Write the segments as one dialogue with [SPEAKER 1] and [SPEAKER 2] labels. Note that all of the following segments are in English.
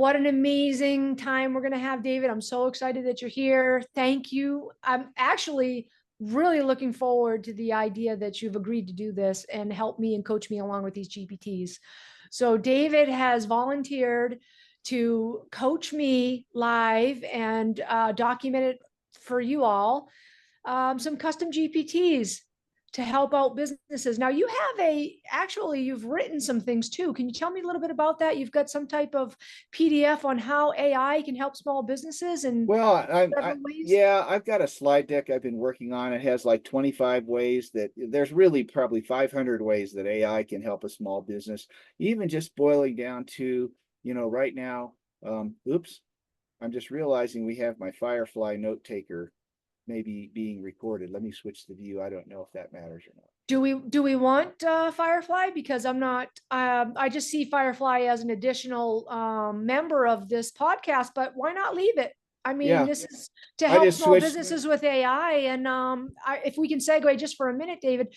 [SPEAKER 1] What an amazing time we're going to have, David. I'm so excited that you're here. Thank you. I'm actually really looking forward to the idea that you've agreed to do this and help me and coach me along with these GPTs. So David has volunteered to coach me live and document it for you all, some custom GPTs to help out businesses. Now you've written some things too. Can you tell me a little bit about that? You've got some type of PDF on how AI can help small businesses in
[SPEAKER 2] Well,
[SPEAKER 1] several ways?
[SPEAKER 2] yeah, I've got a slide deck I've been working on. It has like 25 ways that there's really probably 500 ways that AI can help a small business, even just boiling down to, right now, oops, I'm just realizing we have my Firefly note taker maybe being recorded. Let me switch the view. I don't know if that matters or not.
[SPEAKER 1] Do we want Firefly? Because I'm not. I just see Firefly as an additional member of this podcast, but why not leave it? I mean,
[SPEAKER 2] Yeah,
[SPEAKER 1] this is to
[SPEAKER 2] I
[SPEAKER 1] help
[SPEAKER 2] just
[SPEAKER 1] small
[SPEAKER 2] switched.
[SPEAKER 1] businesses with AI. And if we can segue just for a minute, David,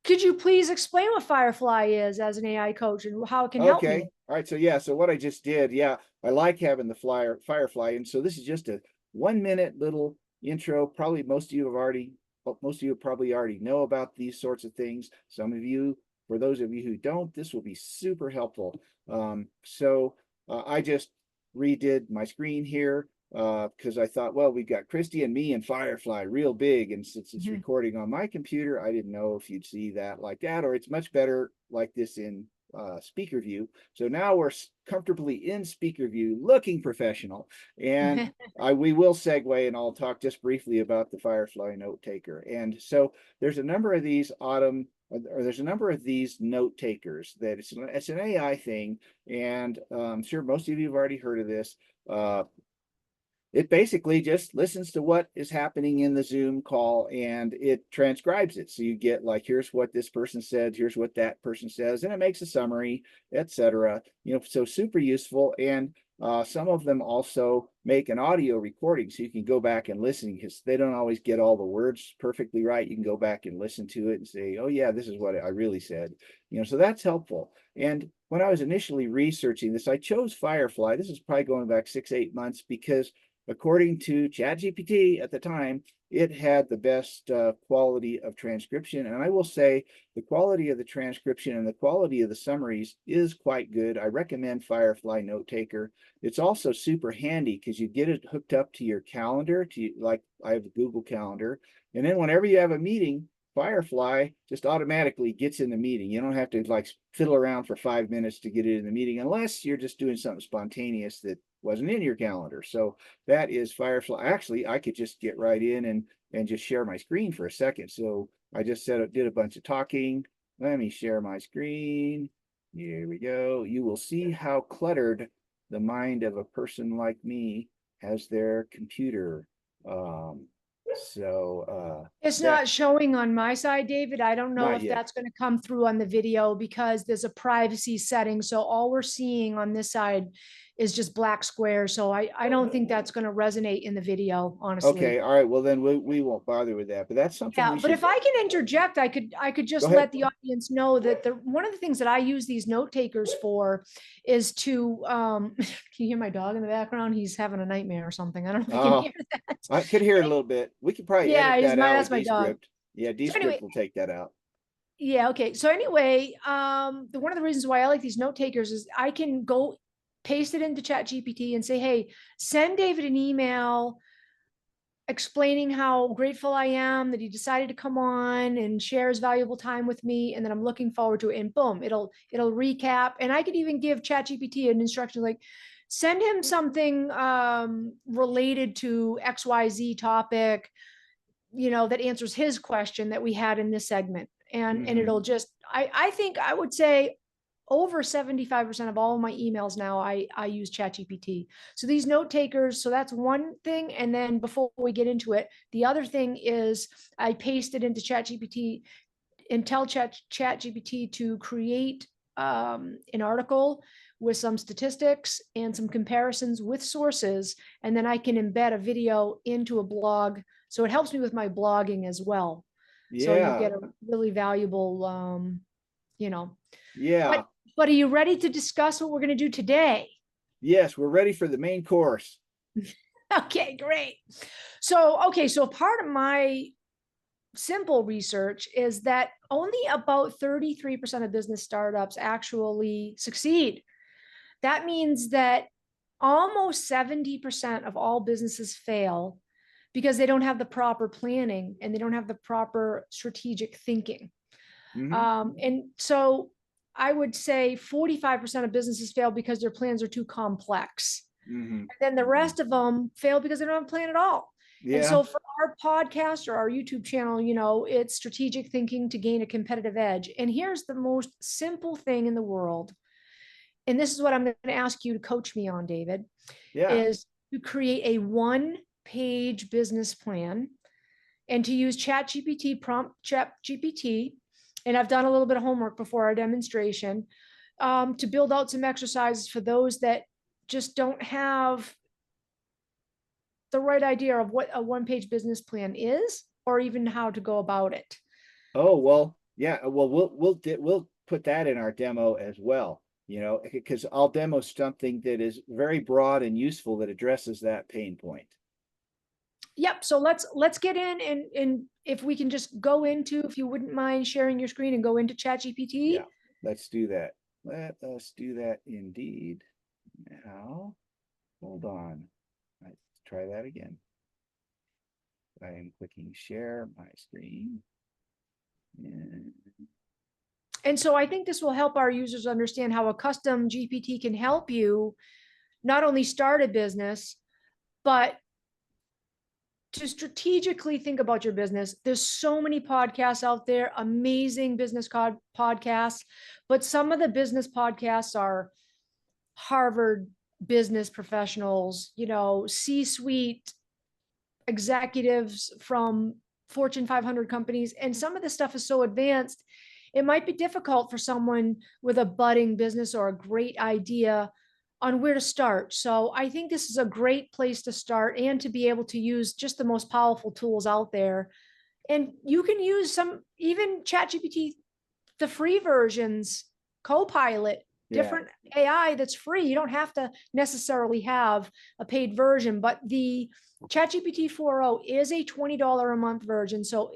[SPEAKER 1] could you please explain what Firefly is as an AI coach and how it can help me?
[SPEAKER 2] Okay. All right. So yeah, so what I just did, yeah, I like having the Firefly. And so this is just a 1 minute little intro. Probably most of you probably already know about these sorts of things. Some of you, for those of you who don't, this will be super helpful. I just redid my screen here because I thought, well, we've got Christy and me and Firefly real big. And since it's
[SPEAKER 1] Mhm.
[SPEAKER 2] recording on my computer, I didn't know if you'd see that like that, or it's much better like this in speaker view. So now we're comfortably in speaker view, looking professional. And we will segue and I'll talk just briefly about the Firefly note taker. And so there's a number of these there's a number of these note takers that it's an AI thing. And I'm sure most of you have already heard of this. It basically just listens to what is happening in the Zoom call and it transcribes it. So you get like, here's what this person said, here's what that person says, and it makes a summary, etc. So super useful. And some of them also make an audio recording so you can go back and listen because they don't always get all the words perfectly right. You can go back and listen to it and say, oh yeah, this is what I really said. So that's helpful. And when I was initially researching this, I chose Firefly. This is probably going back 6-8 months because according to ChatGPT at the time, it had the best quality of transcription. And I will say the quality of the transcription and the quality of the summaries is quite good. I recommend Firefly Note Taker. It's also super handy because you get it hooked up to your calendar, like I have a Google Calendar. And then whenever you have a meeting, Firefly just automatically gets in the meeting. You don't have to like fiddle around for 5 minutes to get it in the meeting unless you're just doing something spontaneous that wasn't in your calendar. So that is Firefly. Actually, I could just get right in and just share my screen for a second. So I just did a bunch of talking. Let me share my screen. Here we go. You will see how cluttered the mind of a person like me has their computer. Um,
[SPEAKER 1] It's
[SPEAKER 2] that
[SPEAKER 1] not showing on my side, David. I don't know
[SPEAKER 2] not
[SPEAKER 1] if
[SPEAKER 2] yet.
[SPEAKER 1] that's going to come through on the video because there's a privacy setting. So all we're seeing on this side is just black squares. So I don't think that's going to resonate in the video,
[SPEAKER 2] Okay,
[SPEAKER 1] honestly.
[SPEAKER 2] all right. Well, then we won't bother with that. But that's something
[SPEAKER 1] Yeah,
[SPEAKER 2] we
[SPEAKER 1] but
[SPEAKER 2] should
[SPEAKER 1] if I can interject, I could
[SPEAKER 2] go
[SPEAKER 1] just
[SPEAKER 2] ahead.
[SPEAKER 1] let the audience know that one of the things that I use these note takers for is to can you hear my dog in the background? He's having a nightmare or something. I don't know if you can
[SPEAKER 2] Oh,
[SPEAKER 1] hear that.
[SPEAKER 2] I could hear it a little bit. We could probably
[SPEAKER 1] Yeah,
[SPEAKER 2] edit that out
[SPEAKER 1] that's
[SPEAKER 2] with
[SPEAKER 1] my dog.
[SPEAKER 2] Descript. Yeah,
[SPEAKER 1] So anyway,
[SPEAKER 2] Descript will take that out.
[SPEAKER 1] yeah, okay. So anyway, one of the reasons why I like these note takers is I can go paste it into Chat GPT and say, hey, send David an email explaining how grateful I am that he decided to come on and share his valuable time with me, and that I'm looking forward to it. And boom, it'll recap. And I could even give Chat GPT an instruction like, send him something related to XYZ topic, that answers his question that we had in this segment. And
[SPEAKER 2] Hmm.
[SPEAKER 1] it'll just, I think I would say over 75% of all of my emails now, I use ChatGPT. So these note takers, so that's one thing. And then before we get into it, the other thing is I paste it into ChatGPT and tell ChatGPT to create an article with some statistics and some comparisons with sources, and then I can embed a video into a blog. So it helps me with my blogging as well. So you
[SPEAKER 2] Yeah,
[SPEAKER 1] get a really valuable, you know. But
[SPEAKER 2] yeah.
[SPEAKER 1] but are you ready to discuss what we're going to do today?
[SPEAKER 2] Yes, we're ready for the main course.
[SPEAKER 1] Okay, great. So part of my simple research is that only about 33% of business startups actually succeed. That means that almost 70% of all businesses fail because they don't have the proper planning and they don't have the proper strategic thinking.
[SPEAKER 2] Hmm.
[SPEAKER 1] And so I would say 45% of businesses fail because their plans are too complex.
[SPEAKER 2] Hmm.
[SPEAKER 1] And then the rest of them fail because they don't have a plan at all. And
[SPEAKER 2] Yeah.
[SPEAKER 1] so for our podcast or our YouTube channel, it's strategic thinking to gain a competitive edge. And here's the most simple thing in the world. And this is what I'm going to ask you to coach me on, David,
[SPEAKER 2] Yeah.
[SPEAKER 1] is to create a one-page business plan and to use ChatGPT, prompt ChatGPT. And I've done a little bit of homework before our demonstration to build out some exercises for those that just don't have the right idea of what a one-page business plan is or even how to go about it.
[SPEAKER 2] Oh, well, yeah. Well, we'll put that in our demo as well, because I'll demo something that is very broad and useful that addresses that pain point.
[SPEAKER 1] Yep. So let's get in and if we can just go into, if you wouldn't mind sharing your screen and go into ChatGPT.
[SPEAKER 2] Yeah, let's do that. Let us do that indeed. Now, hold on. Let's try that again. I am clicking share my screen. And
[SPEAKER 1] And so I think this will help our users understand how a custom GPT can help you not only start a business, but to strategically think about your business. There's so many podcasts out there, amazing business podcasts, but some of the business podcasts are Harvard business professionals, C-suite executives from Fortune 500 companies. And some of the stuff is so advanced, it might be difficult for someone with a budding business or a great idea on where to start. So I think this is a great place to start and to be able to use just the most powerful tools out there. And you can use some, even ChatGPT, the free versions, Copilot,
[SPEAKER 2] yeah.
[SPEAKER 1] different AI that's free. You don't have to necessarily have a paid version, but the ChatGPT 4.0 is a $20 a month version. So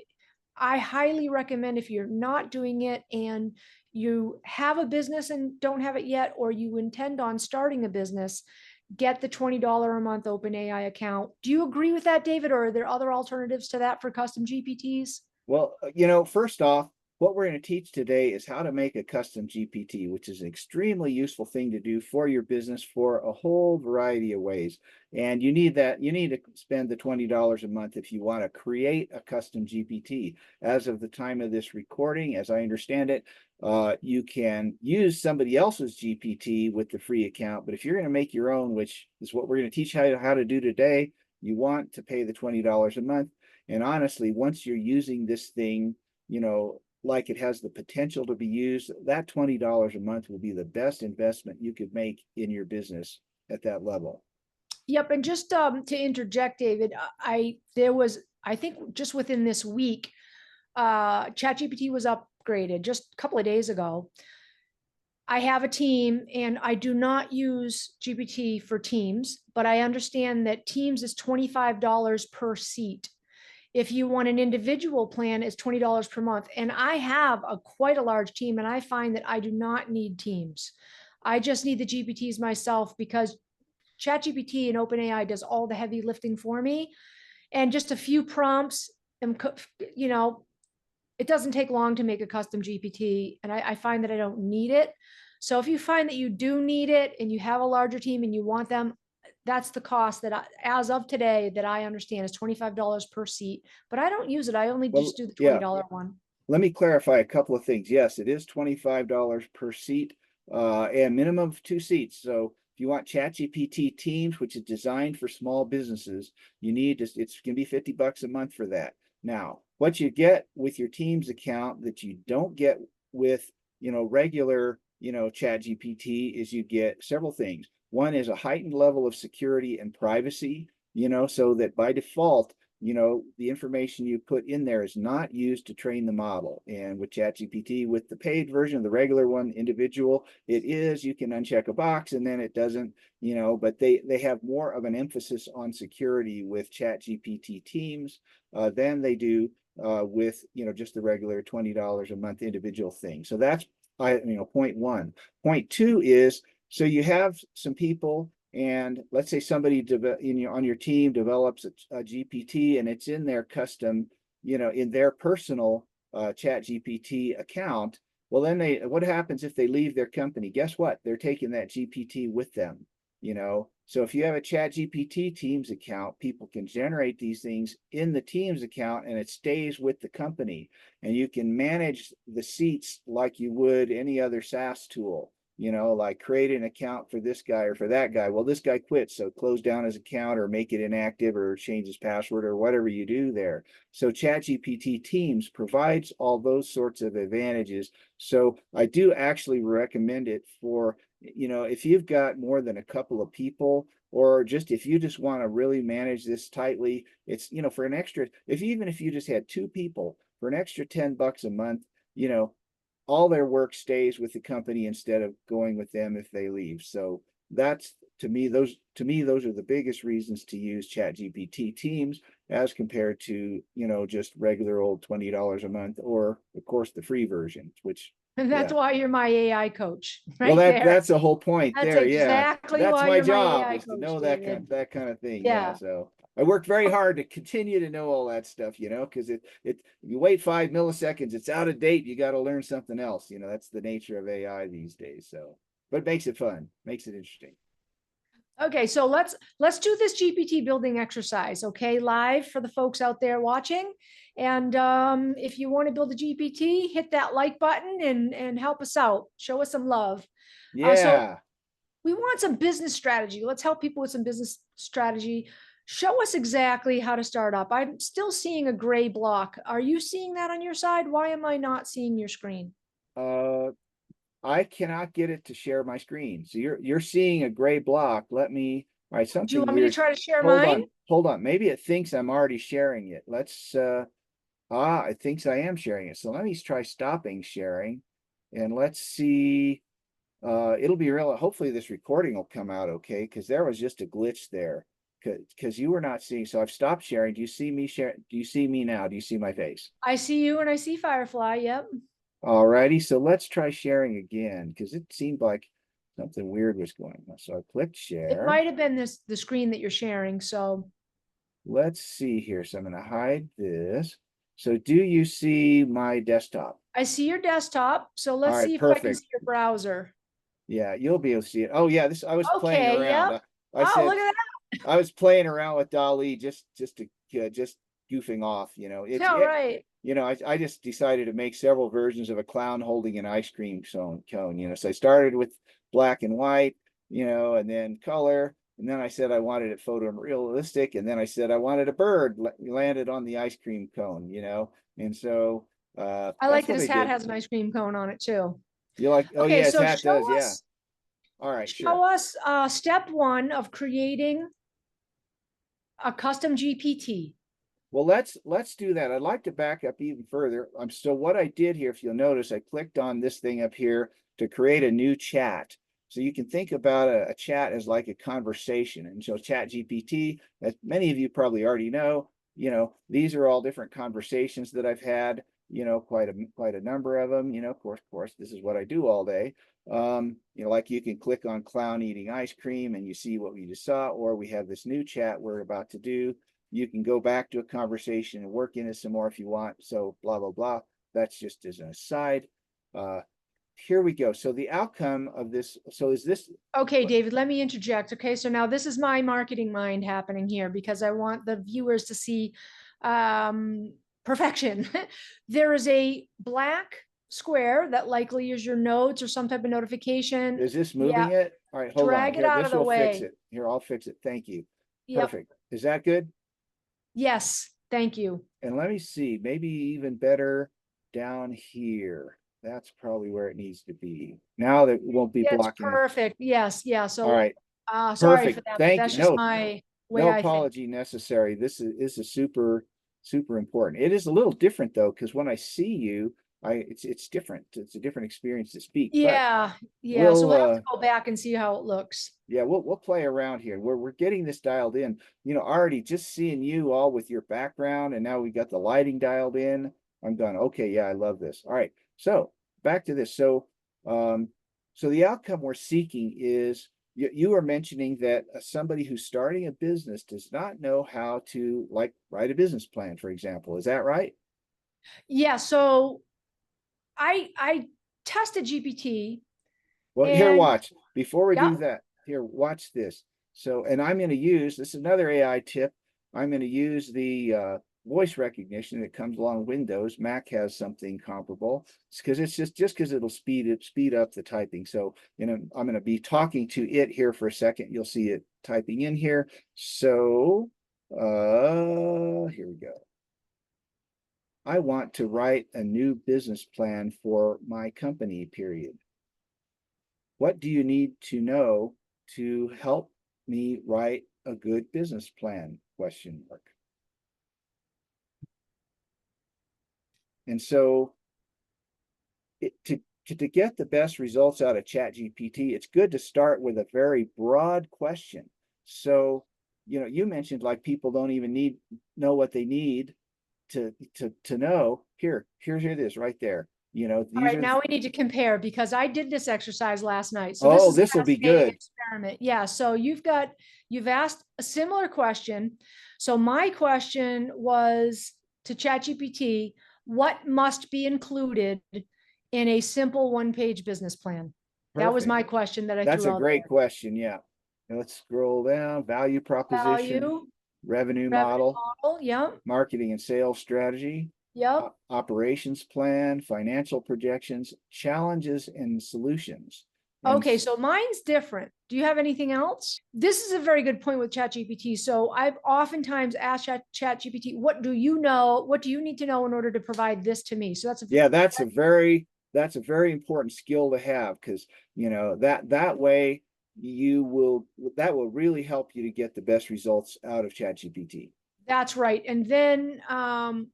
[SPEAKER 1] I highly recommend if you're not doing it and you have a business and don't have it yet, or you intend on starting a business, get the $20 a month OpenAI account. Do you agree with that, David, or are there other alternatives to that for custom GPTs?
[SPEAKER 2] Well, first off, what we're going to teach today is how to make a custom GPT, which is an extremely useful thing to do for your business for a whole variety of ways. And you need to spend the $20 a month if you want to create a custom GPT. As of the time of this recording, as I understand it, you can use somebody else's GPT with the free account. But if you're going to make your own, which is what we're going to teach how to do today, you want to pay the $20 a month. And honestly, once you're using this thing, like it has the potential to be used, that $20 a month will be the best investment you could make in your business at that level.
[SPEAKER 1] Yep, and just to interject, David, I think just within this week, ChatGPT was upgraded just a couple of days ago. I have a team and I do not use GPT for Teams, but I understand that Teams is $25 per seat. If you want an individual plan, it's $20 per month. And I have quite a large team, and I find that I do not need Teams. I just need the GPTs myself because ChatGPT and OpenAI does all the heavy lifting for me. And just a few prompts, and it doesn't take long to make a custom GPT, and I find that I don't need it. So if you find that you do need it and you have a larger team and you want them, that's the cost that as of today, that I understand is $25 per seat. But I don't use it. I only
[SPEAKER 2] Well,
[SPEAKER 1] just do the
[SPEAKER 2] yeah,
[SPEAKER 1] $20 one.
[SPEAKER 2] let me clarify a couple of things. Yes, it is $25 per seat, and minimum of 2 seats. So if you want ChatGPT Teams, which is designed for small businesses, it's going to be $50 a month for that. Now, what you get with your Teams account that you don't get with, regular, ChatGPT is you get several things. One is a heightened level of security and privacy, so that by default, the information you put in there is not used to train the model. And with ChatGPT, with the paid version, the regular one, individual, it is, you can uncheck a box and then it doesn't, but they have more of an emphasis on security with ChatGPT teams than they do with, just the regular $20 a month individual thing. So that's, point one. Point two is, so you have some people, and let's say somebody on your team develops a GPT and it's in their custom, in their personal Chat GPT account. Well, then what happens if they leave their company? Guess what? They're taking that GPT with them, So if you have a Chat GPT Teams account, people can generate these things in the Teams account and it stays with the company. And you can manage the seats like you would any other SaaS tool. Like create an account for this guy or for that guy. Well, this guy quit, so close down his account or make it inactive or change his password or whatever you do there. So ChatGPT Teams provides all those sorts of advantages. So I do actually recommend it for, if you've got more than a couple of people, or just if you just want to really manage this tightly, it's, for an extra, even if you just had 2 people for an extra $10 a month, all their work stays with the company instead of going with them if they leave. So that's, to me, those are the biggest reasons to use ChatGPT Teams as compared to, just regular old $20 a month, or of course the free version, which,
[SPEAKER 1] And that's why you're my AI coach,
[SPEAKER 2] well,
[SPEAKER 1] right there.
[SPEAKER 2] that's the whole point
[SPEAKER 1] That's
[SPEAKER 2] there. Yeah,
[SPEAKER 1] exactly
[SPEAKER 2] that's
[SPEAKER 1] why
[SPEAKER 2] my
[SPEAKER 1] you're my
[SPEAKER 2] job,
[SPEAKER 1] AI
[SPEAKER 2] is to
[SPEAKER 1] coach,
[SPEAKER 2] know
[SPEAKER 1] David.
[SPEAKER 2] that kind of thing. Yeah.
[SPEAKER 1] Yeah.
[SPEAKER 2] So I worked very hard to continue to know all that stuff, because you wait 5 milliseconds, it's out of date. You got to learn something else. That's the nature of AI these days. So, but it makes it fun, makes it interesting.
[SPEAKER 1] Okay, so let's do this GPT building exercise, okay, live for the folks out there watching. And if you want to build a GPT, hit that like button and help us out. Show us some love. So
[SPEAKER 2] Yeah.
[SPEAKER 1] we want some business strategy. Let's help people with some business strategy. Show us exactly how to start up. I'm still seeing a gray block. Are you seeing that on your side? Why am I not seeing your screen?
[SPEAKER 2] I cannot get it to share my screen. So you're seeing a gray block. All right,
[SPEAKER 1] Do you
[SPEAKER 2] something
[SPEAKER 1] want me to
[SPEAKER 2] weird.
[SPEAKER 1] try to share
[SPEAKER 2] Hold
[SPEAKER 1] mine?
[SPEAKER 2] on, hold on. Maybe it thinks I'm already sharing it. It thinks I am sharing it. So let me try stopping sharing and let's see. It'll be real. Hopefully this recording will come out okay, because there was just a glitch there. Because you were not seeing. So I've stopped sharing. Do you see me share? Do you see me now? Do you see my face?
[SPEAKER 1] I see you and I see Firefly. Yep.
[SPEAKER 2] Alrighty, so let's try sharing again, because it seemed like something weird was going on. So I clicked
[SPEAKER 1] It
[SPEAKER 2] share.
[SPEAKER 1] might have been the screen that you're sharing. So
[SPEAKER 2] Let's see here. So I'm going to hide this. So do you see my desktop?
[SPEAKER 1] I see your desktop. So
[SPEAKER 2] All
[SPEAKER 1] let's
[SPEAKER 2] right,
[SPEAKER 1] see if I can
[SPEAKER 2] perfect.
[SPEAKER 1] see your browser.
[SPEAKER 2] Yeah, you'll be able to see it. Oh yeah, I was playing
[SPEAKER 1] Okay.
[SPEAKER 2] around.
[SPEAKER 1] Yep.
[SPEAKER 2] I
[SPEAKER 1] Oh,
[SPEAKER 2] said
[SPEAKER 1] look at
[SPEAKER 2] I was playing around with Dali just goofing off.
[SPEAKER 1] that. All right.
[SPEAKER 2] I just decided to make several versions of a clown holding an ice cream cone. So I started with black and white, and then color, and then I said I wanted it photorealistic, and then I said I wanted a bird landed on the ice cream cone. And so
[SPEAKER 1] I
[SPEAKER 2] that's
[SPEAKER 1] like that
[SPEAKER 2] what
[SPEAKER 1] his
[SPEAKER 2] I
[SPEAKER 1] hat
[SPEAKER 2] did.
[SPEAKER 1] has an ice cream cone on it too.
[SPEAKER 2] You like? Oh
[SPEAKER 1] Okay,
[SPEAKER 2] yeah, his
[SPEAKER 1] so
[SPEAKER 2] hat does. Yeah. All right,
[SPEAKER 1] show
[SPEAKER 2] sure.
[SPEAKER 1] us step one of creating a custom GPT.
[SPEAKER 2] Well, let's do that. I'd like to back up even further. So what I did here, if you'll notice, I clicked on this thing up here to create a new chat. So you can think about a chat as like a conversation. And so Chat GPT, as many of you probably already know, these are all different conversations that I've had, quite a number of them, of course, this is what I do all day. Like you can click on clown eating ice cream and you see what we just saw, or we have this new chat we're about to do. You can go back to a conversation and work in it some more if you want. So blah, blah, blah. That's just as an aside. Here we go. So the outcome of this, so is this,
[SPEAKER 1] Okay, David, let me interject. Okay, so now this is my marketing mind happening here because I want the viewers to see perfection. There is a black square that likely is your notes or some type of notification.
[SPEAKER 2] is this
[SPEAKER 1] Yeah,
[SPEAKER 2] moving it? All right, hold on.
[SPEAKER 1] drag it
[SPEAKER 2] Here,
[SPEAKER 1] out of
[SPEAKER 2] this
[SPEAKER 1] the
[SPEAKER 2] will fix
[SPEAKER 1] way.
[SPEAKER 2] it. Here, I'll fix it. Thank you.
[SPEAKER 1] Yep.
[SPEAKER 2] Perfect. Is that good?
[SPEAKER 1] Yes, thank you.
[SPEAKER 2] And let me see, maybe even better down here. That's probably where it needs to be. Now that it won't be
[SPEAKER 1] It's
[SPEAKER 2] blocking it.
[SPEAKER 1] perfect. Yes, yeah.
[SPEAKER 2] All
[SPEAKER 1] So
[SPEAKER 2] right,
[SPEAKER 1] sorry for
[SPEAKER 2] perfect.
[SPEAKER 1] that, but
[SPEAKER 2] Thank you.
[SPEAKER 1] that's just
[SPEAKER 2] No,
[SPEAKER 1] my way
[SPEAKER 2] No
[SPEAKER 1] I think.
[SPEAKER 2] apology necessary. This is super, super important. It is a little different though, because when I see you, it's different. It's a different experience to speak, but
[SPEAKER 1] Yeah, yeah. So
[SPEAKER 2] we'll
[SPEAKER 1] we'll have to go back and see how it looks.
[SPEAKER 2] yeah, we'll play around here. We're getting this dialed in. Already just seeing you all with your background, and now we got the lighting dialed in. I'm going, okay, yeah, I love this. All right. So back to this. Um, so the outcome we're seeking is you were mentioning that somebody who's starting a business does not know how to like write a business plan, for example. Is that right?
[SPEAKER 1] Yeah, so I tested GPT
[SPEAKER 2] Well, here,
[SPEAKER 1] and
[SPEAKER 2] watch. Before we
[SPEAKER 1] yeah.
[SPEAKER 2] do that, here, watch this. So, and I'm going to use this is another AI tip. I'm going to use the voice recognition that comes along Windows. Mac has something comparable. It's because it's just because it'll speed up the typing. So, I'm going to be talking to it here for a second. You'll see it typing in here. So, here we go. I want to write a new business plan for my company, period. What do you need to know to help me write a good business plan? Question mark. And so to get the best results out of ChatGPT, it's good to start with a very broad question. So, you mentioned like people don't even know what they need to know. Here's it is right there.
[SPEAKER 1] All
[SPEAKER 2] These
[SPEAKER 1] right,
[SPEAKER 2] are
[SPEAKER 1] now we need to compare because I did this exercise last night. So this
[SPEAKER 2] oh,
[SPEAKER 1] is a
[SPEAKER 2] this will be
[SPEAKER 1] fascinating
[SPEAKER 2] good.
[SPEAKER 1] experiment. Yeah, so you've asked a similar question. So my question was to ChatGPT, what must be included in a simple one-page business plan? That was
[SPEAKER 2] Perfect.
[SPEAKER 1] my question that I
[SPEAKER 2] That's
[SPEAKER 1] threw
[SPEAKER 2] a
[SPEAKER 1] out
[SPEAKER 2] great
[SPEAKER 1] there.
[SPEAKER 2] question. Yeah. Now let's scroll down. Value proposition,
[SPEAKER 1] Value,
[SPEAKER 2] revenue
[SPEAKER 1] revenue
[SPEAKER 2] model,
[SPEAKER 1] model. Yep.
[SPEAKER 2] marketing and sales strategy,
[SPEAKER 1] Yep.
[SPEAKER 2] operations plan, financial projections, challenges and solutions. And
[SPEAKER 1] Okay, so mine's different. Do you have anything else? This is a very good point with ChatGPT. So I've oftentimes asked ChatGPT, what do you know? What do you need to know in order to provide this to me? So that's a
[SPEAKER 2] yeah, that's a very important skill to have because that way that will really help you to get the best results out of ChatGPT.
[SPEAKER 1] that's right. And then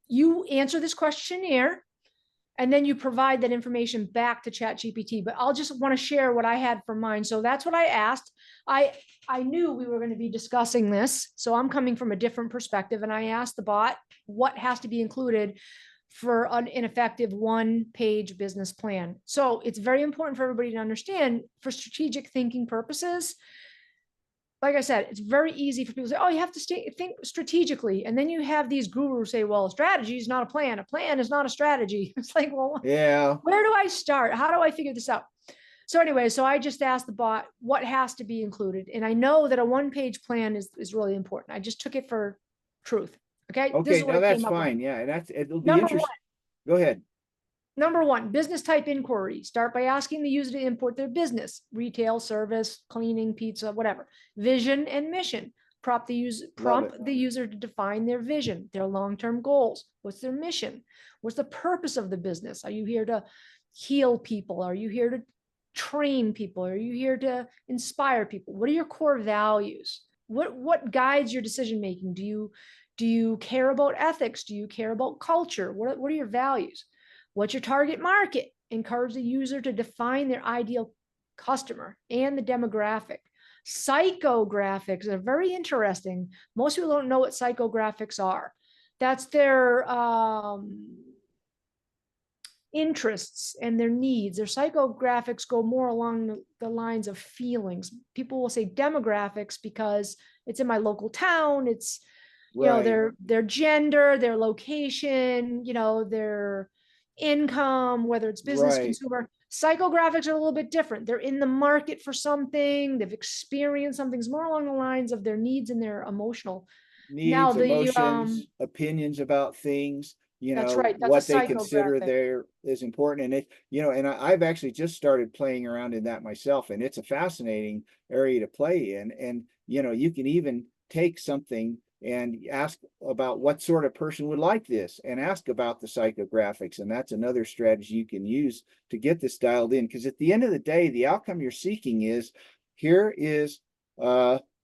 [SPEAKER 1] you answer this questionnaire and then you provide that information back to ChatGPT. But I'll just want to share what I had for mine. So that's what I asked. I knew we were going to be discussing this, so I'm coming from a different perspective, and I asked the bot what has to be included for an effective one-page business plan. So it's very important for everybody to understand for strategic thinking purposes. Like I said, it's very easy for people to say, oh, you have to think strategically. And then you have these gurus say, well, a strategy is not a plan. A plan is not a strategy. It's like, well,
[SPEAKER 2] Yeah.
[SPEAKER 1] where do I start? How do I figure this out? So anyway, so I just asked the bot what has to be included. And I know that a one-page plan is really important. I just took it for truth. Okay. This
[SPEAKER 2] Okay,
[SPEAKER 1] is what
[SPEAKER 2] now
[SPEAKER 1] I
[SPEAKER 2] that's
[SPEAKER 1] came up with.
[SPEAKER 2] fine. Yeah, and it'll be
[SPEAKER 1] Number one,
[SPEAKER 2] interesting. Go ahead.
[SPEAKER 1] Number one, business type inquiry. Start by asking the user to import their business, retail, service, cleaning, pizza, whatever. Vision and mission.
[SPEAKER 2] Love it.
[SPEAKER 1] Prompt the user to define their vision, their long-term goals. What's their mission? What's the purpose of the business? Are you here to heal people? Are you here to train people? Are you here to inspire people? What are your core values? What guides your decision making? Do you care about ethics? Do you care about culture? What are your values? What's your target market? Encourage the user to define their ideal customer and the demographic. Psychographics are very interesting. Most people don't know what psychographics are. That's their interests and their needs. Their psychographics go more along the lines of feelings. People will say demographics because it's in my local town. It's
[SPEAKER 2] Right.
[SPEAKER 1] their gender, their location, their income, whether it's business,
[SPEAKER 2] Right.
[SPEAKER 1] consumer. Psychographics are a little bit different. They're in the market for something, they've experienced something's more along the lines of their needs and their emotional. Now
[SPEAKER 2] Needs,
[SPEAKER 1] the
[SPEAKER 2] emotions, opinions about things,
[SPEAKER 1] that's right, that's a
[SPEAKER 2] what they consider
[SPEAKER 1] psychographic.
[SPEAKER 2] there is important. And and I've actually just started playing around in that myself, and it's a fascinating area to play in. And, you can even take something and ask about what sort of person would like this and ask about the psychographics. And that's another strategy you can use to get this dialed in. Because at the end of the day, the outcome you're seeking is here is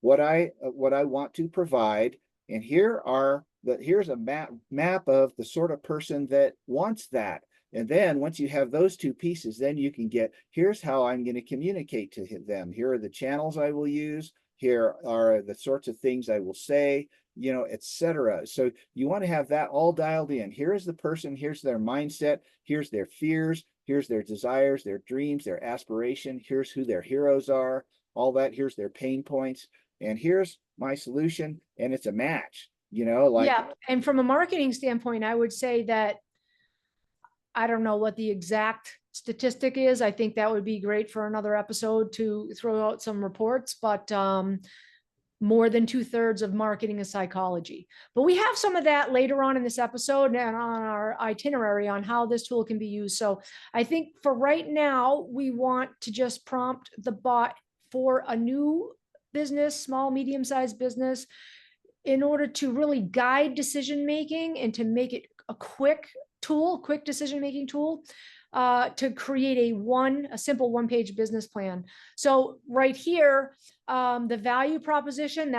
[SPEAKER 2] what I want to provide, and here's a map of the sort of person that wants that. And then once you have those two pieces, then you can get, here's how I'm going to communicate to them. Here are the channels I will use. Here are the sorts of things I will say, etc. So you want to have that all dialed in. Here is the person, here's their mindset, here's their fears, here's their desires, their dreams, their aspiration, here's who their heroes are, all that, here's their pain points, and here's my solution, and it's a match, like.
[SPEAKER 1] Yeah. And from a marketing standpoint, I would say that I don't know what the exact statistic is. I think that would be great for another episode to throw out some reports, but more than 2/3 of marketing is psychology. But we have some of that later on in this episode and on our itinerary on how this tool can be used. So I think for right now, we want to just prompt the bot for a new business, small, medium-sized business, in order to really guide decision making and to make it a quick decision-making tool, to create a simple one-page business plan. So right here, the value proposition,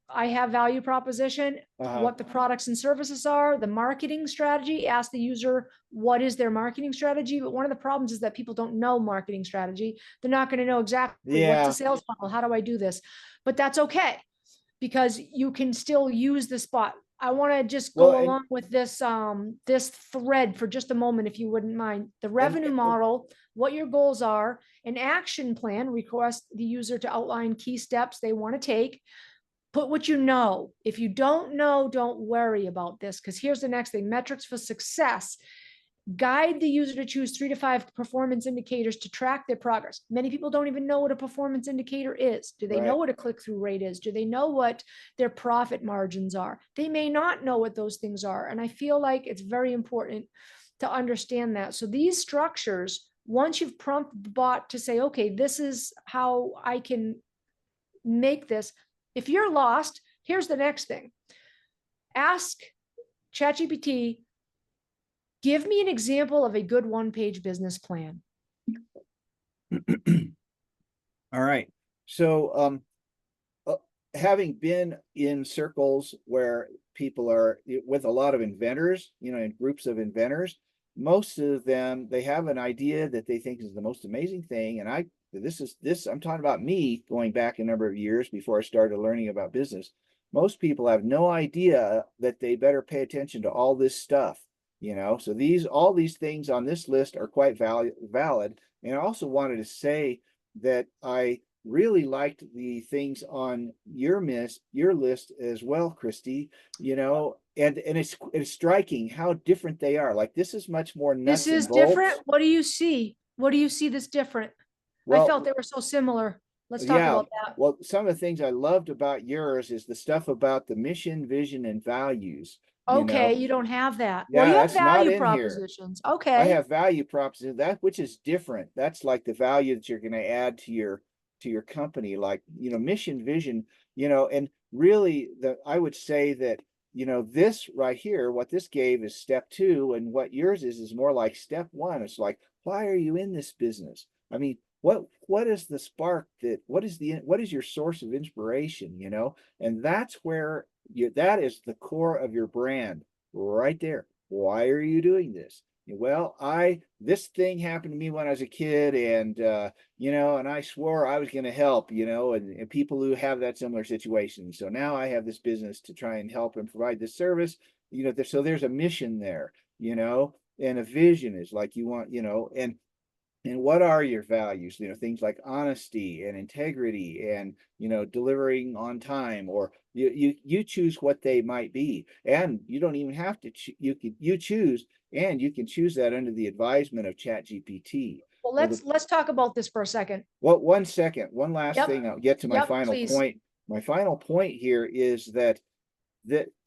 [SPEAKER 1] I have value proposition, what the products and services are, the marketing strategy, ask the user what is their marketing strategy. But one of the problems is that people don't know marketing strategy. They're not going to know exactly what's a sales funnel. How do I do this? But that's okay, because you can still use the spot. I want to just go along with this thread for just a moment, if you wouldn't mind. The revenue model, what your goals are, an action plan, request the user to outline key steps they want to take. Put what you know. If you don't know, don't worry about this, because here's the next thing: metrics for success. Guide the user to choose 3 to 5 performance indicators to track their progress. Many people don't even know what a performance indicator is. Do they know what a click-through rate is? Do they know what their profit margins are? They may not know what those things are. And I feel like it's very important to understand that. So these structures, once you've prompted the bot to say, okay, this is how I can make this. If you're lost, here's the next thing. Ask ChatGPT, give me an example of a good one-page business plan.
[SPEAKER 2] All right. So, having been in circles where people are with a lot of inventors, in groups of inventors, most of them, they have an idea that they think is the most amazing thing. And I'm talking about me going back a number of years before I started learning about business. Most people have no idea that they better pay attention to all this stuff. So all these things on this list are quite valid. And I also wanted to say that I really liked the things on your list as well, Christy, and it's striking how different they are. Like, this is much more nuts and bolts.
[SPEAKER 1] This is different. What do you see? What do you see that's different? I felt they were so similar. Let's talk about that.
[SPEAKER 2] Well, some of the things I loved about yours is the stuff about the mission, vision, and values.
[SPEAKER 1] Okay, you don't have that.
[SPEAKER 2] Yeah,
[SPEAKER 1] well, you have
[SPEAKER 2] that's not
[SPEAKER 1] value
[SPEAKER 2] in
[SPEAKER 1] propositions.
[SPEAKER 2] here.
[SPEAKER 1] Okay.
[SPEAKER 2] I have value propositions, which is different. That's like the value that you're going to add to your company, like, mission, vision, and really I would say that, this right here, what this gave is step 2, and what yours is more like step 1. It's like, why are you in this business? I mean, what is the spark what is your source of inspiration, and that's where that is the core of your brand right there. Why are you doing this? Well, this thing happened to me when I was a kid, and and I swore I was going to help, and people who have that similar situation. So now I have this business to try and help and provide this service, so there's a mission there, and a vision is like, you want, and what are your values? Things like honesty and integrity and, delivering on time, or you choose what they might be. And you don't even have to, you choose, and you can choose that under the advisement of ChatGPT.
[SPEAKER 1] Well, let's talk about this for a second.
[SPEAKER 2] Well, one second, one last thing. I'll get to my final
[SPEAKER 1] please.
[SPEAKER 2] point. My final point here is that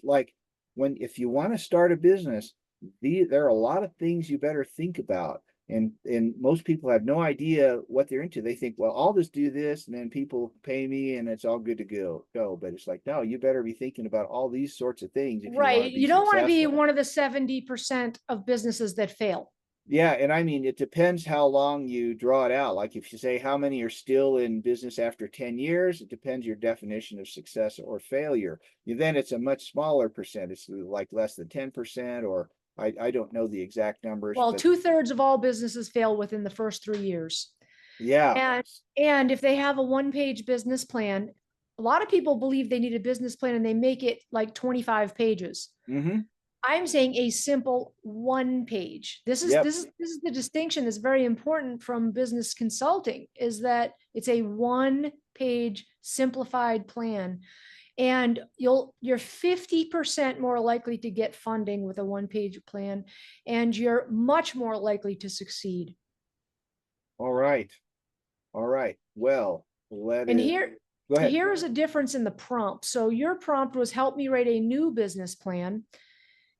[SPEAKER 2] like, if you want to start a business, there are a lot of things you better think about. And most people have no idea what they're into. They think, well, I'll just do this, and then people pay me, and it's all good to go. But it's like, no, you better be thinking about all these sorts of things. If
[SPEAKER 1] right.
[SPEAKER 2] You don't
[SPEAKER 1] want to be one of the 70% of businesses that fail.
[SPEAKER 2] Yeah, and I mean, it depends how long you draw it out. Like if you say how many are still in business after 10 years, it depends your definition of success or failure. Then it's a much smaller percent. It's like less than 10%, or I don't know the exact numbers,
[SPEAKER 1] Well,
[SPEAKER 2] but
[SPEAKER 1] 2/3 of all businesses fail within the first 3 years.
[SPEAKER 2] yeah.
[SPEAKER 1] And if they have a one-page business plan, a lot of people believe they need a business plan and they make it like 25 pages.
[SPEAKER 2] Mm-hmm.
[SPEAKER 1] I'm saying a simple one page. This is
[SPEAKER 2] Yep.
[SPEAKER 1] this is this is the distinction that's very important from business consulting, is that it's a one page simplified plan. And you're 50% more likely to get funding with a one page plan, and you're much more likely to succeed.
[SPEAKER 2] All right. All right. Well, let
[SPEAKER 1] And
[SPEAKER 2] it go ahead.
[SPEAKER 1] here is a difference in the prompt. So your prompt was help me write a new business plan.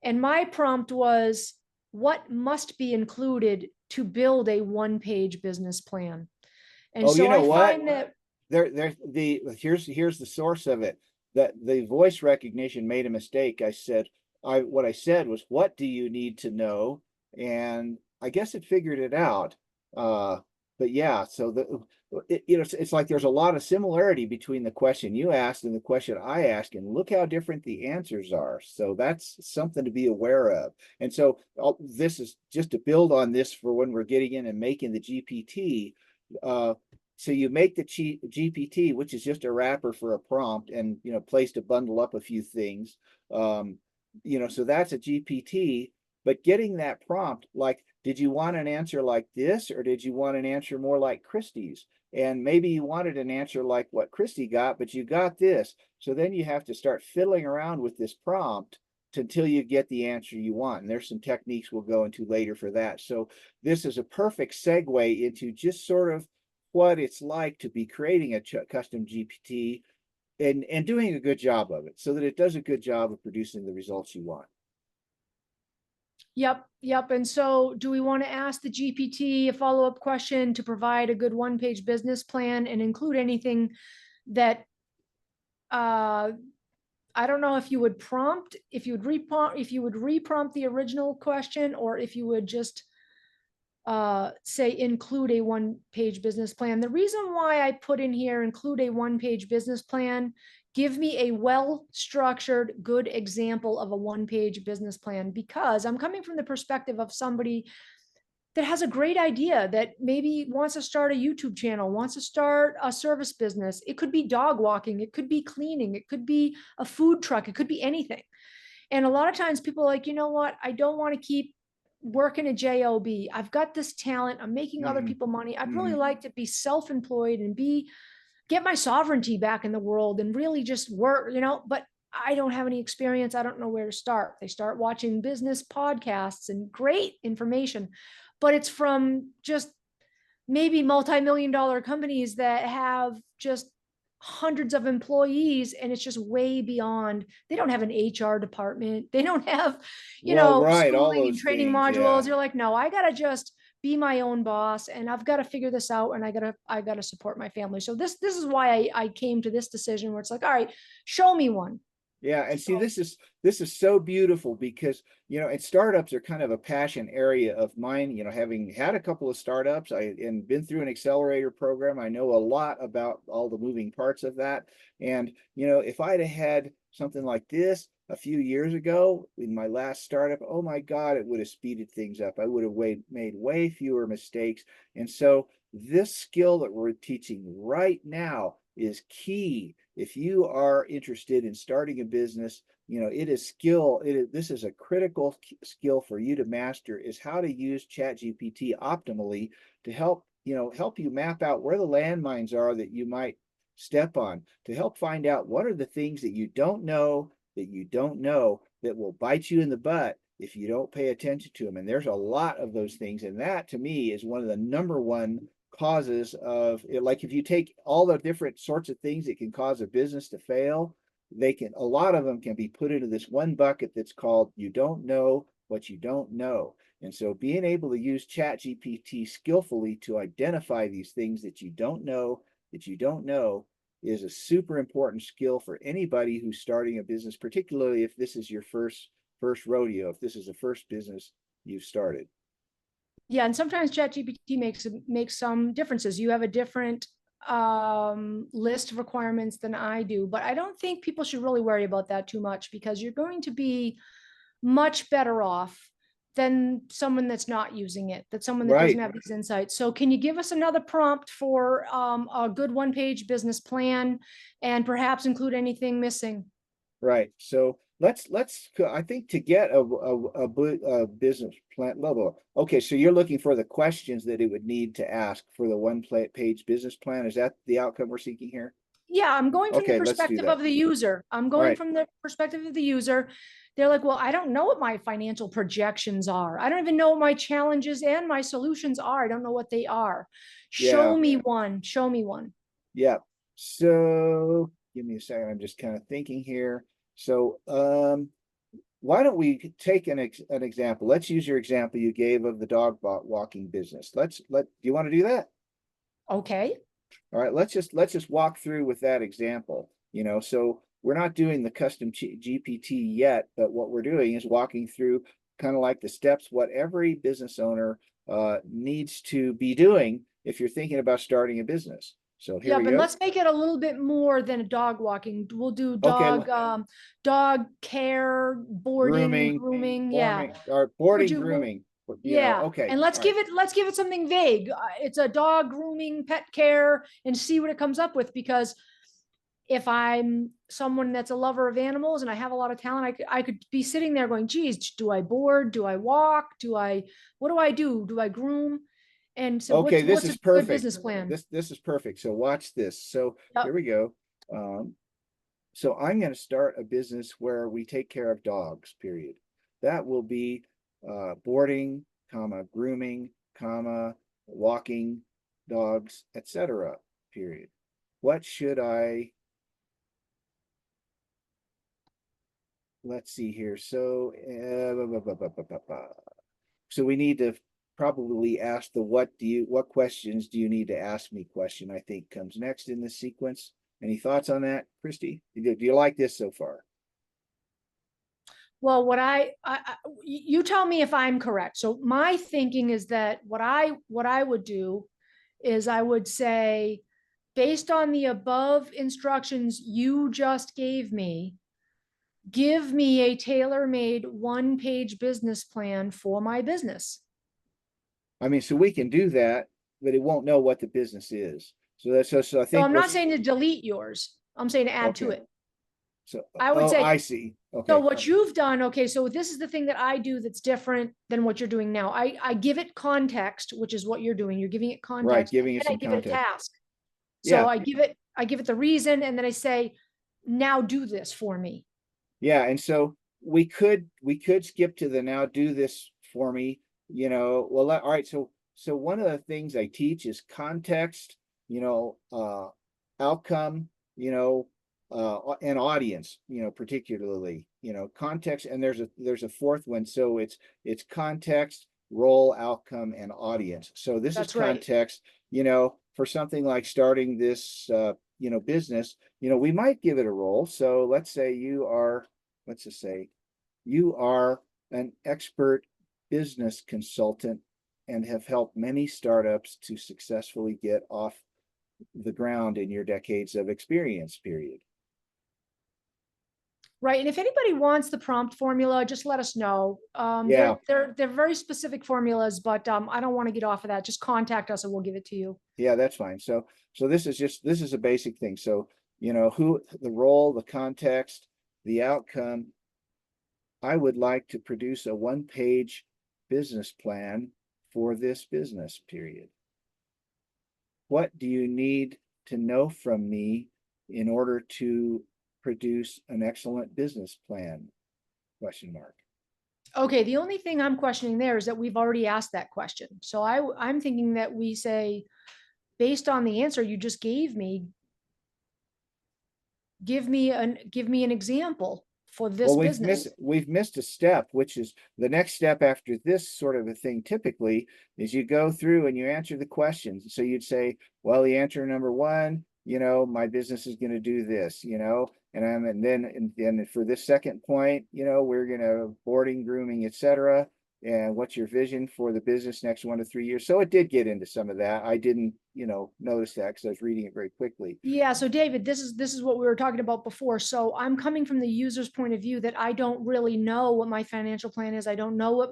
[SPEAKER 1] And my prompt was what must be included to build a one-page business plan. And
[SPEAKER 2] Oh, you
[SPEAKER 1] so I
[SPEAKER 2] know what?
[SPEAKER 1] find that,
[SPEAKER 2] Here's the source of it. That the voice recognition made a mistake. What I said was, what do you need to know? And I guess it figured it out. But yeah, so it's like there's a lot of similarity between the question you asked and the question I asked, and look how different the answers are. So that's something to be aware of. And so this is just to build on this for when we're getting in and making the GPT. So you make the GPT, which is just a wrapper for a prompt, and place to bundle up a few things. Um, so that's a GPT. But getting that prompt, like, did you want an answer like this, or did you want an answer more like Christy's? And maybe you wanted an answer like what Christy got, but you got this. So then you have to start fiddling around with this prompt until you get the answer you want. And there's some techniques we'll go into later for that. So this is a perfect segue into just sort of what it's like to be creating a custom GPT and doing a good job of it, so that it does a good job of producing the results you want.
[SPEAKER 1] yep. And so do we want to ask the GPT a follow-up question to provide a good one-page business plan and include anything that, uh, I don't know if you would prompt, if you would reprompt the original question, or if you would just say include a one-page business plan. The reason why I put in here include a one-page business plan, give me a well-structured, good example of a one-page business plan, because I'm coming from the perspective of somebody that has a great idea, that maybe wants to start a YouTube channel, wants to start a service business. It could be dog walking, it could be cleaning, it could be a food truck, it could be anything. And a lot of times people are like, you know what? I don't want to keep working a job. I've got this talent. I'm making other
[SPEAKER 2] Mm-hmm.
[SPEAKER 1] people money. I'd really
[SPEAKER 2] Mm-hmm.
[SPEAKER 1] like to be self-employed and get my sovereignty back in the world and really just work, but I don't have any experience. I don't know where to start. They start watching business podcasts and great information, but it's from just maybe multi-million-dollar companies that have just hundreds of employees, and it's just way beyond. They don't have an HR department, they don't have
[SPEAKER 2] Well, right, all
[SPEAKER 1] schooling and
[SPEAKER 2] those
[SPEAKER 1] training
[SPEAKER 2] things,
[SPEAKER 1] modules.
[SPEAKER 2] yeah.
[SPEAKER 1] You're like, no, I gotta just be my own boss, and I've got to figure this out, and I gotta support my family. So this is why I came to this decision, where it's like, all right, show me one.
[SPEAKER 2] Yeah, and see,
[SPEAKER 1] So
[SPEAKER 2] this is so beautiful because and startups are kind of a passion area of mine. Having had a couple of startups, and been through an accelerator program, I know a lot about all the moving parts of that. And if I'd have had something like this a few years ago in my last startup, oh my God, it would have speeded things up. I would have made way fewer mistakes. And so this skill that we're teaching right now is key. If you are interested in starting a business, it is skill. This is a critical skill for you to master, is how to use ChatGPT optimally to help you map out where the landmines are that you might step on, to help find out what are the things that you don't know that will bite you in the butt if you don't pay attention to them. And there's a lot of those things. And that to me is one of the number one causes of it. Like if you take all the different sorts of things that can cause a business to fail, a lot of them can be put into this one bucket that's called you don't know what you don't know. And so being able to use ChatGPT skillfully to identify these things that you don't know is a super important skill for anybody who's starting a business, particularly if this is your first rodeo, if this is the first business you've started.
[SPEAKER 1] Yeah, and sometimes ChatGPT makes some differences. You have a different list of requirements than I do, but I don't think people should really worry about that too much because you're going to be much better off than someone that's not using it, that someone that doesn't
[SPEAKER 2] Right,
[SPEAKER 1] have these insights. So can you give us another prompt for a good one-page business plan and perhaps include anything missing?
[SPEAKER 2] right. So I think to get a business plan level. Okay, so you're looking for the questions that it would need to ask for the page business plan. Is that the outcome we're seeking here?
[SPEAKER 1] Yeah, I'm going from the
[SPEAKER 2] Okay, let's do
[SPEAKER 1] perspective
[SPEAKER 2] that.
[SPEAKER 1] of the user. I'm
[SPEAKER 2] All
[SPEAKER 1] going
[SPEAKER 2] right.
[SPEAKER 1] from the perspective of the user. They're like, well, I don't know what my financial projections are. I don't even know what my challenges and my solutions are. I don't know what they are. Show
[SPEAKER 2] Yeah,
[SPEAKER 1] me one. Show me one.
[SPEAKER 2] yeah. So give me a second. I'm just kind of thinking here. So why don't we take an example? Let's use your example you gave of the dog walking business. Do you want to do that?
[SPEAKER 1] Okay.
[SPEAKER 2] All right, let's just walk through with that example. So we're not doing the custom GPT yet, but what we're doing is walking through kind of like the steps what every business owner needs to be doing if you're thinking about starting a business. So here
[SPEAKER 1] Yeah,
[SPEAKER 2] we
[SPEAKER 1] but
[SPEAKER 2] go.
[SPEAKER 1] let's make it a little bit more than a dog walking. We'll do
[SPEAKER 2] Okay,
[SPEAKER 1] dog care, boarding,
[SPEAKER 2] grooming,
[SPEAKER 1] grooming. Yeah.
[SPEAKER 2] forming, or
[SPEAKER 1] Would
[SPEAKER 2] boarding,
[SPEAKER 1] you,
[SPEAKER 2] grooming.
[SPEAKER 1] yeah.
[SPEAKER 2] Okay,
[SPEAKER 1] And
[SPEAKER 2] all right.
[SPEAKER 1] let's give it something vague. It's a dog grooming, pet care, and see what it comes up with. Because if I'm someone that's a lover of animals and I have a lot of talent, I could be sitting there going, geez, do I board? Do I walk? What do I do? Do I groom? And so
[SPEAKER 2] Okay, this
[SPEAKER 1] what's a
[SPEAKER 2] is
[SPEAKER 1] good
[SPEAKER 2] perfect.
[SPEAKER 1] business plan?
[SPEAKER 2] This is perfect. So watch this. So
[SPEAKER 1] Yep.
[SPEAKER 2] here we go. So I'm going to start a business where we take care of dogs, period. That will be boarding, comma, grooming, comma, walking dogs, etc. Period. What should I, let's see here. So, so we need to probably ask the what questions do you need to ask me question, I think comes next in this sequence. Any thoughts on that, Christy? Do you like this so far?
[SPEAKER 1] Well, you tell me if I'm correct. So my thinking is that what I would do is I would say, based on the above instructions you just gave me, give me a tailor-made one-page business plan for my business.
[SPEAKER 2] I mean, so we can do that, but it won't know what the business is. So I
[SPEAKER 1] So
[SPEAKER 2] think
[SPEAKER 1] I'm
[SPEAKER 2] we're
[SPEAKER 1] not saying to delete yours. I'm saying to add to
[SPEAKER 2] okay.
[SPEAKER 1] it.
[SPEAKER 2] So
[SPEAKER 1] I would
[SPEAKER 2] oh,
[SPEAKER 1] say,
[SPEAKER 2] I see.
[SPEAKER 1] so
[SPEAKER 2] Okay,
[SPEAKER 1] what you've done, okay, so this is the thing that I do that's different than what you're doing now. I give it context, which is what you're doing. You're giving it
[SPEAKER 2] right,
[SPEAKER 1] context, and
[SPEAKER 2] giving it
[SPEAKER 1] then I
[SPEAKER 2] some
[SPEAKER 1] give it a
[SPEAKER 2] context.
[SPEAKER 1] task. So
[SPEAKER 2] Yeah,
[SPEAKER 1] I give it the reason, and then I say, now do this for me.
[SPEAKER 2] yeah, and so we could skip to the now do this for me. All right. So one of the things I teach is context. Outcome. And audience. Particularly. Context, and there's a fourth one. So it's context, role, outcome, and audience. So this is
[SPEAKER 1] That's right.
[SPEAKER 2] context. For something like starting this business. We might give it a role. So let's just say you are an expert business consultant and have helped many startups to successfully get off the ground in your decades of experience, period.
[SPEAKER 1] Right. And if anybody wants the prompt formula, just let us know.
[SPEAKER 2] Yeah,
[SPEAKER 1] They're very specific formulas, but I don't want to get off of that. Just contact us and we'll give it to you.
[SPEAKER 2] yeah, that's fine. So this is a basic thing. So, who the role, the context, the outcome. I would like to produce a one-page business plan for this business, period. What do you need to know from me in order to produce an excellent business plan? Question mark.
[SPEAKER 1] Okay. The only thing I'm questioning there is that we've already asked that question. So I'm thinking that we say, based on the answer you just gave me, give me an example for this
[SPEAKER 2] Well, we've
[SPEAKER 1] business.
[SPEAKER 2] missed we've missed a step, which is the next step after this sort of a thing typically is you go through and you answer the questions. So you'd say, well, the answer number one, my business is going to do this, and then for this second point, we're going to boarding, grooming, etc. and what's your vision for the business next 1 to 3 years? So it did get into some of that. I didn't, notice that because I was reading it very quickly.
[SPEAKER 1] Yeah, so David, this is what we were talking about before. So I'm coming from the user's point of view that I don't really know what my financial plan is. I don't know what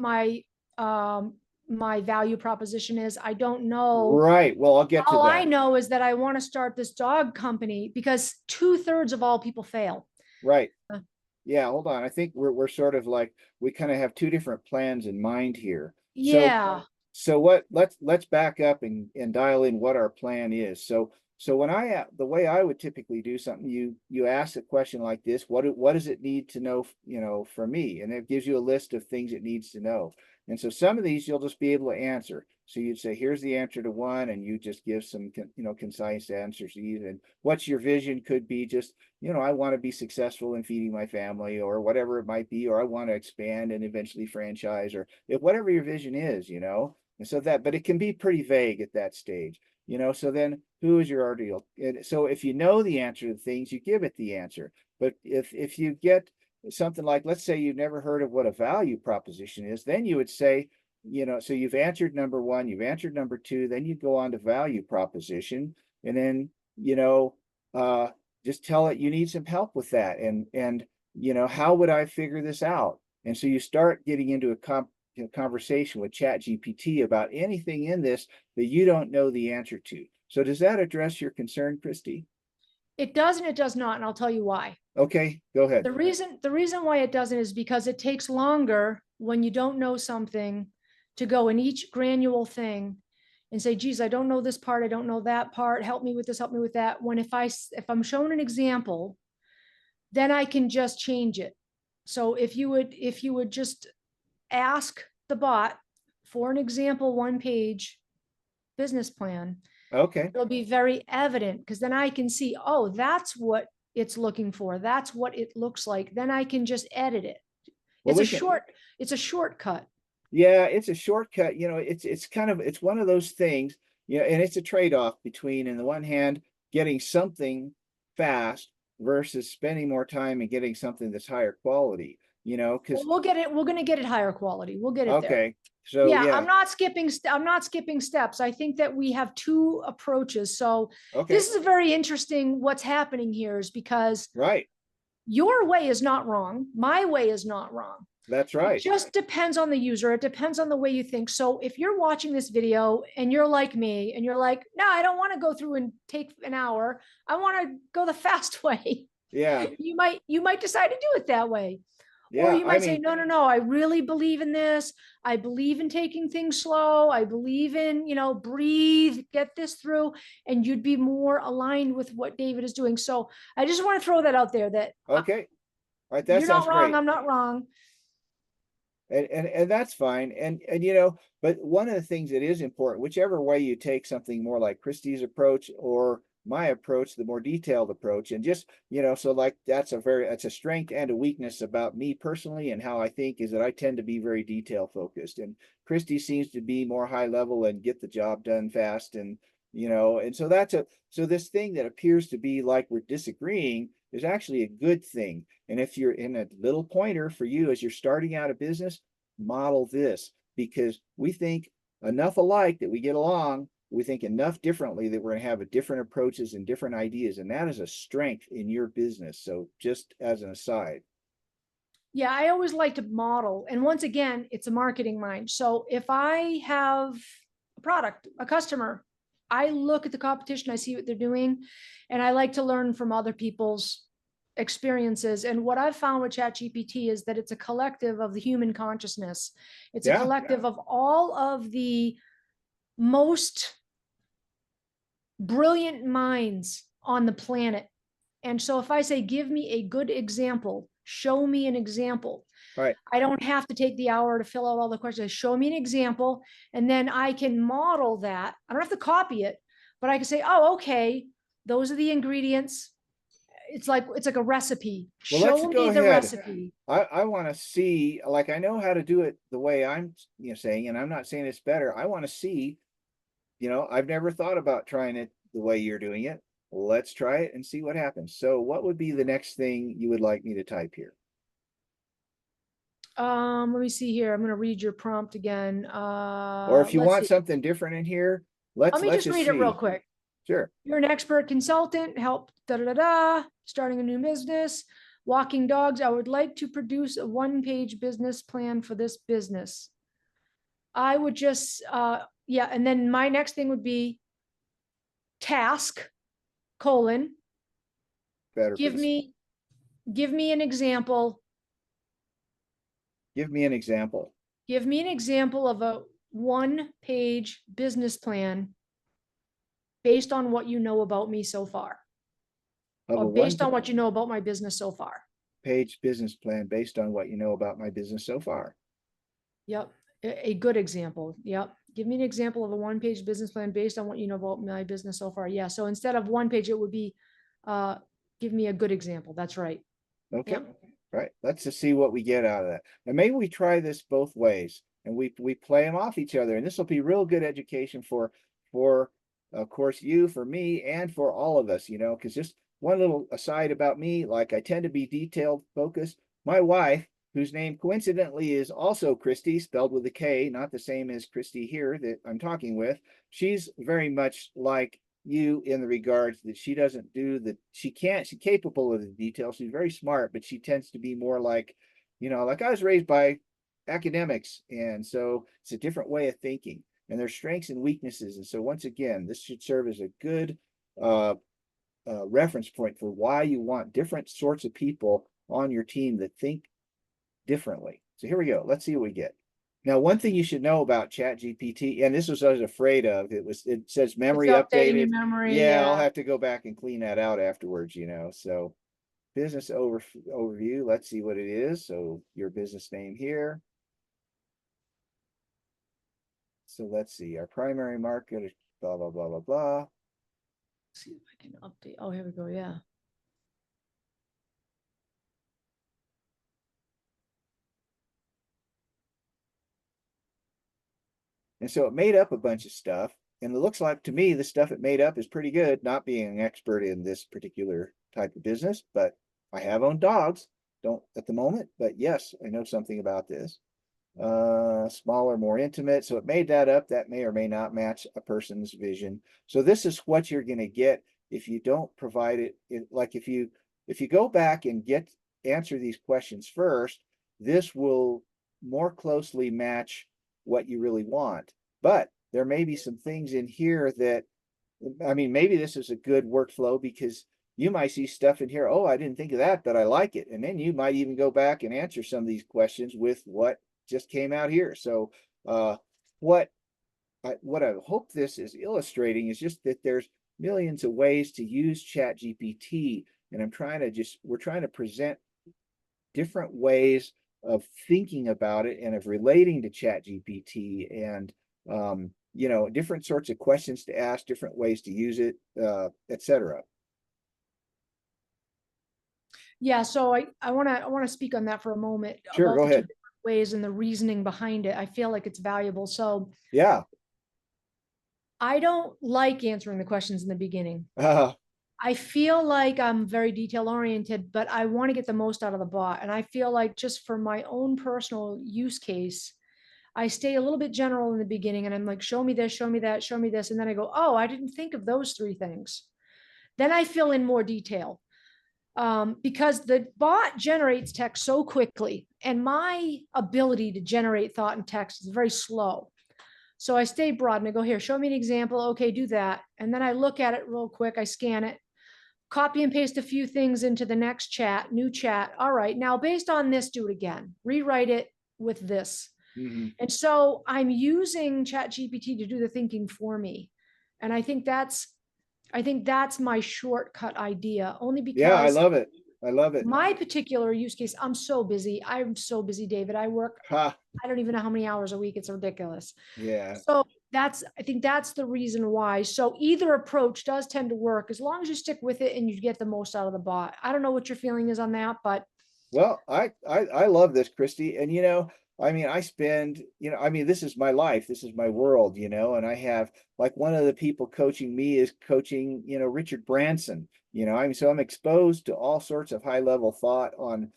[SPEAKER 1] um my value proposition is. I don't know.
[SPEAKER 2] Right. Well, I'll get to
[SPEAKER 1] All I
[SPEAKER 2] that.
[SPEAKER 1] know is that I want to start this dog company because 2/3 of all people fail.
[SPEAKER 2] Right.
[SPEAKER 1] Uh,
[SPEAKER 2] Yeah, hold on. I think we're sort of like we kind of have two different plans in mind here. So
[SPEAKER 1] Yeah.
[SPEAKER 2] so what let's back up and dial in what our plan is. So when the way I would typically do something, you ask a question like this, what does it need to know, from me? And it gives you a list of things it needs to know. And so some of these you'll just be able to answer. So you'd say, here's the answer to one, and you just give some concise answers to these. And what's your vision could be just, I want to be successful in feeding my family or whatever it might be, or I want to expand and eventually franchise, or if whatever your vision is. And so but it can be pretty vague at that stage, so then who is your ideal? And so if you know the answer to things, you give it the answer. But if you get something like, let's say you've never heard of what a value proposition is, then you would say, so you've answered number one, you've answered number two, then you go on to value proposition, and then, just tell it you need some help with that. And how would I figure this out? And so you start getting into a conversation with ChatGPT about anything in this that you don't know the answer to. So does that address your concern, Christy?
[SPEAKER 1] It does and it does not, and I'll tell you why.
[SPEAKER 2] Okay, go ahead.
[SPEAKER 1] The reason why it doesn't is because it takes longer when you don't know something to go in each granule thing and say, geez, I don't know this part, I don't know that part, help me with this, help me with that. When if I'm shown an example, then I can just change it. So if you would just ask the bot for an example 1-page business plan,
[SPEAKER 2] Okay.
[SPEAKER 1] it'll be very evident because then I can see, oh, that's what it's looking for. That's what it looks like. Then I can just edit it.
[SPEAKER 2] Well,
[SPEAKER 1] It's a
[SPEAKER 2] we can.
[SPEAKER 1] short, it's a shortcut.
[SPEAKER 2] Yeah, it's a shortcut. It's one of those things, and it's a trade-off between, in the one hand, getting something fast versus spending more time and getting something that's higher quality,
[SPEAKER 1] Well,
[SPEAKER 2] because
[SPEAKER 1] we'll get it. We're going to get it higher quality. We'll get it there.
[SPEAKER 2] okay. So
[SPEAKER 1] Yeah,
[SPEAKER 2] yeah,
[SPEAKER 1] I'm not skipping steps. I think that we have two approaches. So
[SPEAKER 2] okay,
[SPEAKER 1] this is very interesting. What's happening here is because
[SPEAKER 2] right.
[SPEAKER 1] your way is not wrong. My way is not wrong.
[SPEAKER 2] That's
[SPEAKER 1] It
[SPEAKER 2] right.
[SPEAKER 1] just depends on the user. It depends on the way you think. So if you're watching this video and you're like me and you're like, no, I don't want to go through and take an hour. I want to go the fast way.
[SPEAKER 2] Yeah.
[SPEAKER 1] You might decide to do it that way. Or
[SPEAKER 2] Yeah.
[SPEAKER 1] you
[SPEAKER 2] I
[SPEAKER 1] might say,
[SPEAKER 2] mean,
[SPEAKER 1] no, no, no, I really believe in this. I believe in taking things slow. I believe in, breathe, get this through. And you'd be more aligned with what David is doing. So I just want to throw that out there that
[SPEAKER 2] okay. All right. That
[SPEAKER 1] you're
[SPEAKER 2] sounds
[SPEAKER 1] not wrong.
[SPEAKER 2] great.
[SPEAKER 1] I'm not wrong.
[SPEAKER 2] And that's fine. And but one of the things that is important, whichever way you take something more like Christie's approach or my approach, the more detailed approach, and just, so like that's a strength and a weakness about me personally and how I think, is that I tend to be very detail focused. And Christie seems to be more high level and get the job done fast. And so so this thing that appears to be like we're disagreeing is actually a good thing. And if you're in a little pointer for you as you're starting out a business, model this, because we think enough alike that we get along. We think enough differently that we're going to have different approaches and different ideas. And that is a strength in your business. So just as an aside.
[SPEAKER 1] Yeah, I always like to model. And once again, it's a marketing mind. So if I have a product, a customer, I look at the competition, I see what they're doing, and I like to learn from other people's experiences. And what I've found with ChatGPT is that it's a collective of the human consciousness. It's a
[SPEAKER 2] Yeah.
[SPEAKER 1] collective of all of the most brilliant minds on the planet. And so if I say, give me a good example, show me an example,
[SPEAKER 2] All right.
[SPEAKER 1] I don't have to take the hour to fill out all the questions. Show me an example, and then I can model that. I don't have to copy it, but I can say, oh, okay, those are the ingredients. It's like a recipe.
[SPEAKER 2] Well, let's
[SPEAKER 1] Show
[SPEAKER 2] go
[SPEAKER 1] me the
[SPEAKER 2] ahead.
[SPEAKER 1] recipe.
[SPEAKER 2] I want to see, like, I know how to do it the way I'm, saying, and I'm not saying it's better. I want to see, I've never thought about trying it the way you're doing it. Let's try it and see what happens. So what would be the next thing you would like me to type here?
[SPEAKER 1] Let me see here. I'm going to read your prompt again.
[SPEAKER 2] Or if you
[SPEAKER 1] Let's
[SPEAKER 2] want
[SPEAKER 1] see.
[SPEAKER 2] something different in here,
[SPEAKER 1] Let me
[SPEAKER 2] let's
[SPEAKER 1] just
[SPEAKER 2] just
[SPEAKER 1] read it real
[SPEAKER 2] see.
[SPEAKER 1] quick.
[SPEAKER 2] Sure.
[SPEAKER 1] You're an expert consultant, help starting a new business, walking dogs. I would like to produce a one-page business plan for this business. I would just, yeah. And then my next thing would be task, colon,
[SPEAKER 2] Better
[SPEAKER 1] give
[SPEAKER 2] piece.
[SPEAKER 1] me, give me an example.
[SPEAKER 2] Give me an example.
[SPEAKER 1] Give me an example of a one-page business plan based on what you know about me so far,
[SPEAKER 2] Of
[SPEAKER 1] or
[SPEAKER 2] a
[SPEAKER 1] based on what you know about my business so far.
[SPEAKER 2] page business plan based on what you know about my business so far.
[SPEAKER 1] Yep. A good example. Yep. Give me an example of a one-page business plan based on what you know about my business so far. Yeah. So instead of one page, it would be, give me a good example. That's right.
[SPEAKER 2] Okay.
[SPEAKER 1] Yep.
[SPEAKER 2] Right. Let's just see what we get out of that. And maybe we try this both ways and we play them off each other. And this will be real good education for of course you, for me, and for all of us, because just one little aside about me, like I tend to be detailed focused. My wife, whose name coincidentally is also Christy, spelled with a K, not the same as Christy here that I'm talking with, she's very much like you in the regards that she doesn't do she's capable of the details. She's very smart, but she tends to be more like, like I was raised by academics. And so it's a different way of thinking and their strengths and weaknesses. And so once again, this should serve as a good reference point for why you want different sorts of people on your team that think differently. So here we go. Let's see what we get. Now, one thing you should know about ChatGPT, and this was what I was afraid of, it says
[SPEAKER 1] It's
[SPEAKER 2] memory
[SPEAKER 1] updating your
[SPEAKER 2] updated.
[SPEAKER 1] memory.
[SPEAKER 2] Yeah, I'll
[SPEAKER 1] Yeah.
[SPEAKER 2] have to go back and clean that out afterwards, So business overview, let's see what it is. So your business name here. So let's see, our primary market is blah, blah, blah, blah, blah.
[SPEAKER 1] Let's see if I can update. Oh, here we go. Yeah.
[SPEAKER 2] And so it made up a bunch of stuff. And it looks like to me, the stuff it made up is pretty good, not being an expert in this particular type of business, but I have owned dogs. Don't at the moment, but yes, I know something about this. Smaller, more intimate. So it made that up. That may or may not match a person's vision. So this is what you're going to get if you don't provide it. Like if you go back and answer these questions first, this will more closely match what you really want. But there may be some things in here that, I mean, maybe this is a good workflow because you might see stuff in here. Oh, I didn't think of that, but I like it. And then you might even go back and answer some of these questions with what just came out here. So what I hope this is illustrating is just that there's millions of ways to use ChatGPT. And we're trying to present different ways of thinking about it and of relating to ChatGPT and different sorts of questions to ask, different ways to use it, etc.
[SPEAKER 1] Yeah. So I want to speak on that for a moment
[SPEAKER 2] Sure,
[SPEAKER 1] about
[SPEAKER 2] go
[SPEAKER 1] the two
[SPEAKER 2] ahead.
[SPEAKER 1] different ways and the reasoning behind it. I feel like it's valuable. So
[SPEAKER 2] Yeah.
[SPEAKER 1] I don't like answering the questions in the beginning.
[SPEAKER 2] Uh,
[SPEAKER 1] I feel like I'm very detail oriented, but I want to get the most out of the bot. And I feel like just for my own personal use case, I stay a little bit general in the beginning and I'm like, show me this, show me that, show me this. And then I go, oh, I didn't think of those three things. Then I fill in more detail because the bot generates text so quickly and my ability to generate thought and text is very slow. So I stay broad and I go, here, show me an example. Okay, do that. And then I look at it real quick. I scan it, copy and paste a few things into the next chat, new chat. All right, now based on this, do it again. Rewrite it with this.
[SPEAKER 2] mhm.
[SPEAKER 1] And so I'm using ChatGPT to do the thinking for me. And I think that's my shortcut idea, only
[SPEAKER 2] Yeah, I
[SPEAKER 1] because
[SPEAKER 2] love it. I love it.
[SPEAKER 1] my particular use case, I'm so busy. I'm so busy, David. I work,
[SPEAKER 2] Ha.
[SPEAKER 1] I don't even know how many hours a week. It's ridiculous.
[SPEAKER 2] Yeah.
[SPEAKER 1] So I think that's the reason why. So either approach does tend to work as long as you stick with it and you get the most out of the bot. I don't know what your feeling is on that, but
[SPEAKER 2] Well, I love this, Christy. And I mean, I spend, I mean, this is my life, this is my world, and I have like one of the people coaching me is coaching, Richard Branson, I mean, so I'm exposed to all sorts of high level thought on,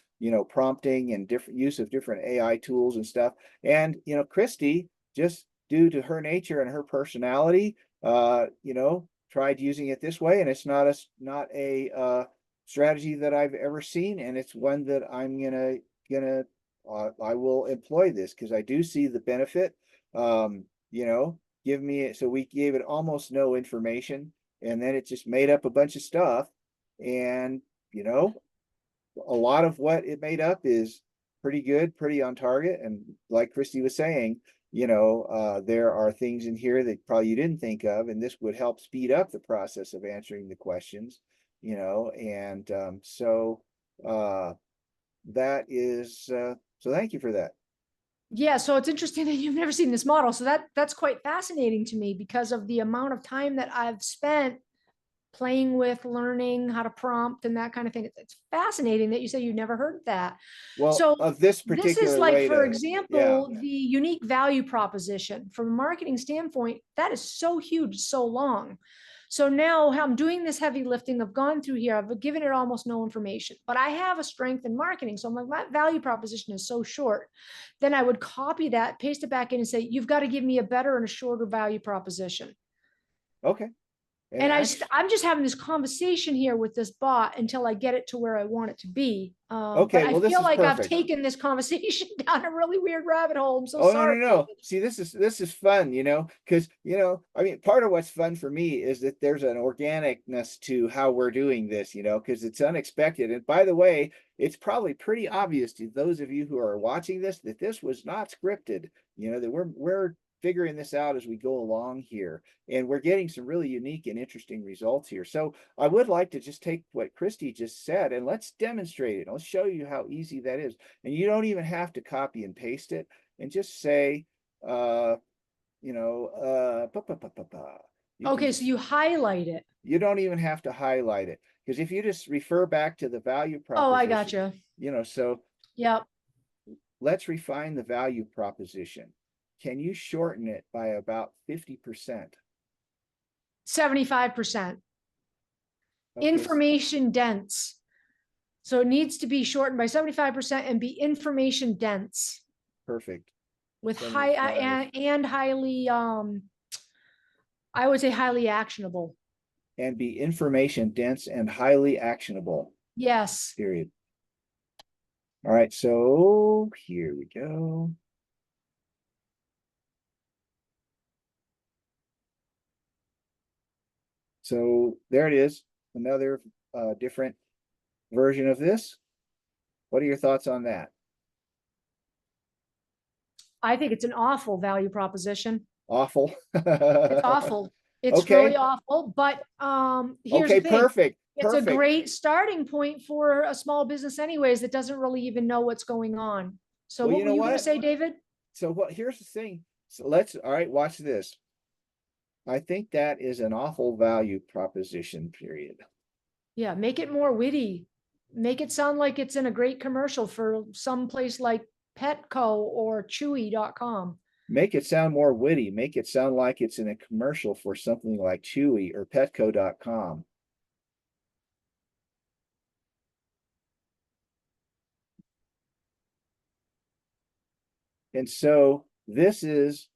[SPEAKER 2] prompting and different use of different AI tools and stuff. And, Christy, just due to her nature and her personality, tried using it this way, and it's not a strategy that I've ever seen, and it's one that I'm gonna I will employ this because I do see the benefit. Um, give me so we gave it almost no information, and then it just made up a bunch of stuff. And you know, a lot of what it made up is pretty good, pretty on target. And like Christy was saying, there are things in here that probably you didn't think of, and this would help speed up the process of answering the questions, and uh, that is so thank you for that.
[SPEAKER 1] Yeah, so it's interesting that you've never seen this model. So that's quite fascinating to me because of the amount of time that I've spent playing with, learning how to prompt and that kind of thing. It's fascinating that you say you never heard that.
[SPEAKER 2] Well,
[SPEAKER 1] So
[SPEAKER 2] of this
[SPEAKER 1] this is
[SPEAKER 2] particular
[SPEAKER 1] like,
[SPEAKER 2] way
[SPEAKER 1] for
[SPEAKER 2] to, yeah.
[SPEAKER 1] example, the unique value proposition from a marketing standpoint, that is so huge, so long. So now I'm doing this heavy lifting. I've gone through here. I've given it almost no information, but I have a strength in marketing. So I'm like, my value proposition is so short. Then I would copy that, paste it back in and say, you've got to give me a better and a shorter value proposition.
[SPEAKER 2] Okay. And
[SPEAKER 1] And
[SPEAKER 2] actually,
[SPEAKER 1] I'm just having this conversation here with this bot until I get it to where I want it to be. But
[SPEAKER 2] okay,
[SPEAKER 1] I
[SPEAKER 2] well, this
[SPEAKER 1] feel
[SPEAKER 2] is
[SPEAKER 1] like I've
[SPEAKER 2] perfect.
[SPEAKER 1] taken this conversation down a really weird rabbit hole. I'm so
[SPEAKER 2] Oh, no,
[SPEAKER 1] sorry,
[SPEAKER 2] no, no.
[SPEAKER 1] David.
[SPEAKER 2] See, this is fun, because I mean, part of what's fun for me is that there's an organicness to how we're doing this, because it's unexpected. And by the way, it's probably pretty obvious to those of you who are watching this that this was not scripted, that we're figuring this out as we go along here, and we're getting some really unique and interesting results here. So I would like to just take what Christy just said and let's demonstrate it. I'll show you how easy that is. And you don't even have to copy and paste it, and just say, uh, you can
[SPEAKER 1] Okay, so
[SPEAKER 2] just,
[SPEAKER 1] you highlight it.
[SPEAKER 2] you don't even have to highlight it. Because if you just refer back to the value
[SPEAKER 1] Oh, I
[SPEAKER 2] proposition,
[SPEAKER 1] gotcha.
[SPEAKER 2] so
[SPEAKER 1] Yep.
[SPEAKER 2] let's refine the value proposition. Can you shorten it by about 50%?
[SPEAKER 1] 75%.
[SPEAKER 2] Okay,
[SPEAKER 1] Information dense. So it needs to be shortened by 75% and be information dense
[SPEAKER 2] perfect.
[SPEAKER 1] with high
[SPEAKER 2] 75
[SPEAKER 1] and highly, I would say highly actionable.
[SPEAKER 2] and be information dense and highly actionable,
[SPEAKER 1] Yes.
[SPEAKER 2] period. All right, so here we go. So there it is, another different version of this. What are your thoughts on that?
[SPEAKER 1] I think it's an awful value proposition.
[SPEAKER 2] Awful.
[SPEAKER 1] It's awful. It's really
[SPEAKER 2] Okay.
[SPEAKER 1] awful. But here's
[SPEAKER 2] Okay,
[SPEAKER 1] the thing.
[SPEAKER 2] perfect.
[SPEAKER 1] It's a
[SPEAKER 2] Perfect.
[SPEAKER 1] great starting point for a small business anyways that doesn't really even know what's going on. So
[SPEAKER 2] Well,
[SPEAKER 1] what
[SPEAKER 2] you
[SPEAKER 1] were
[SPEAKER 2] know
[SPEAKER 1] you going to
[SPEAKER 2] what?
[SPEAKER 1] say, David?
[SPEAKER 2] So what here's the thing. So all right, watch this. I think that is an awful value proposition, period.
[SPEAKER 1] Yeah, make it more witty. Make it sound like it's in a great commercial for some place like Petco or Chewy.com.
[SPEAKER 2] Make it sound more witty. Make it sound like it's in a commercial for something like Chewy or Petco.com. And so this is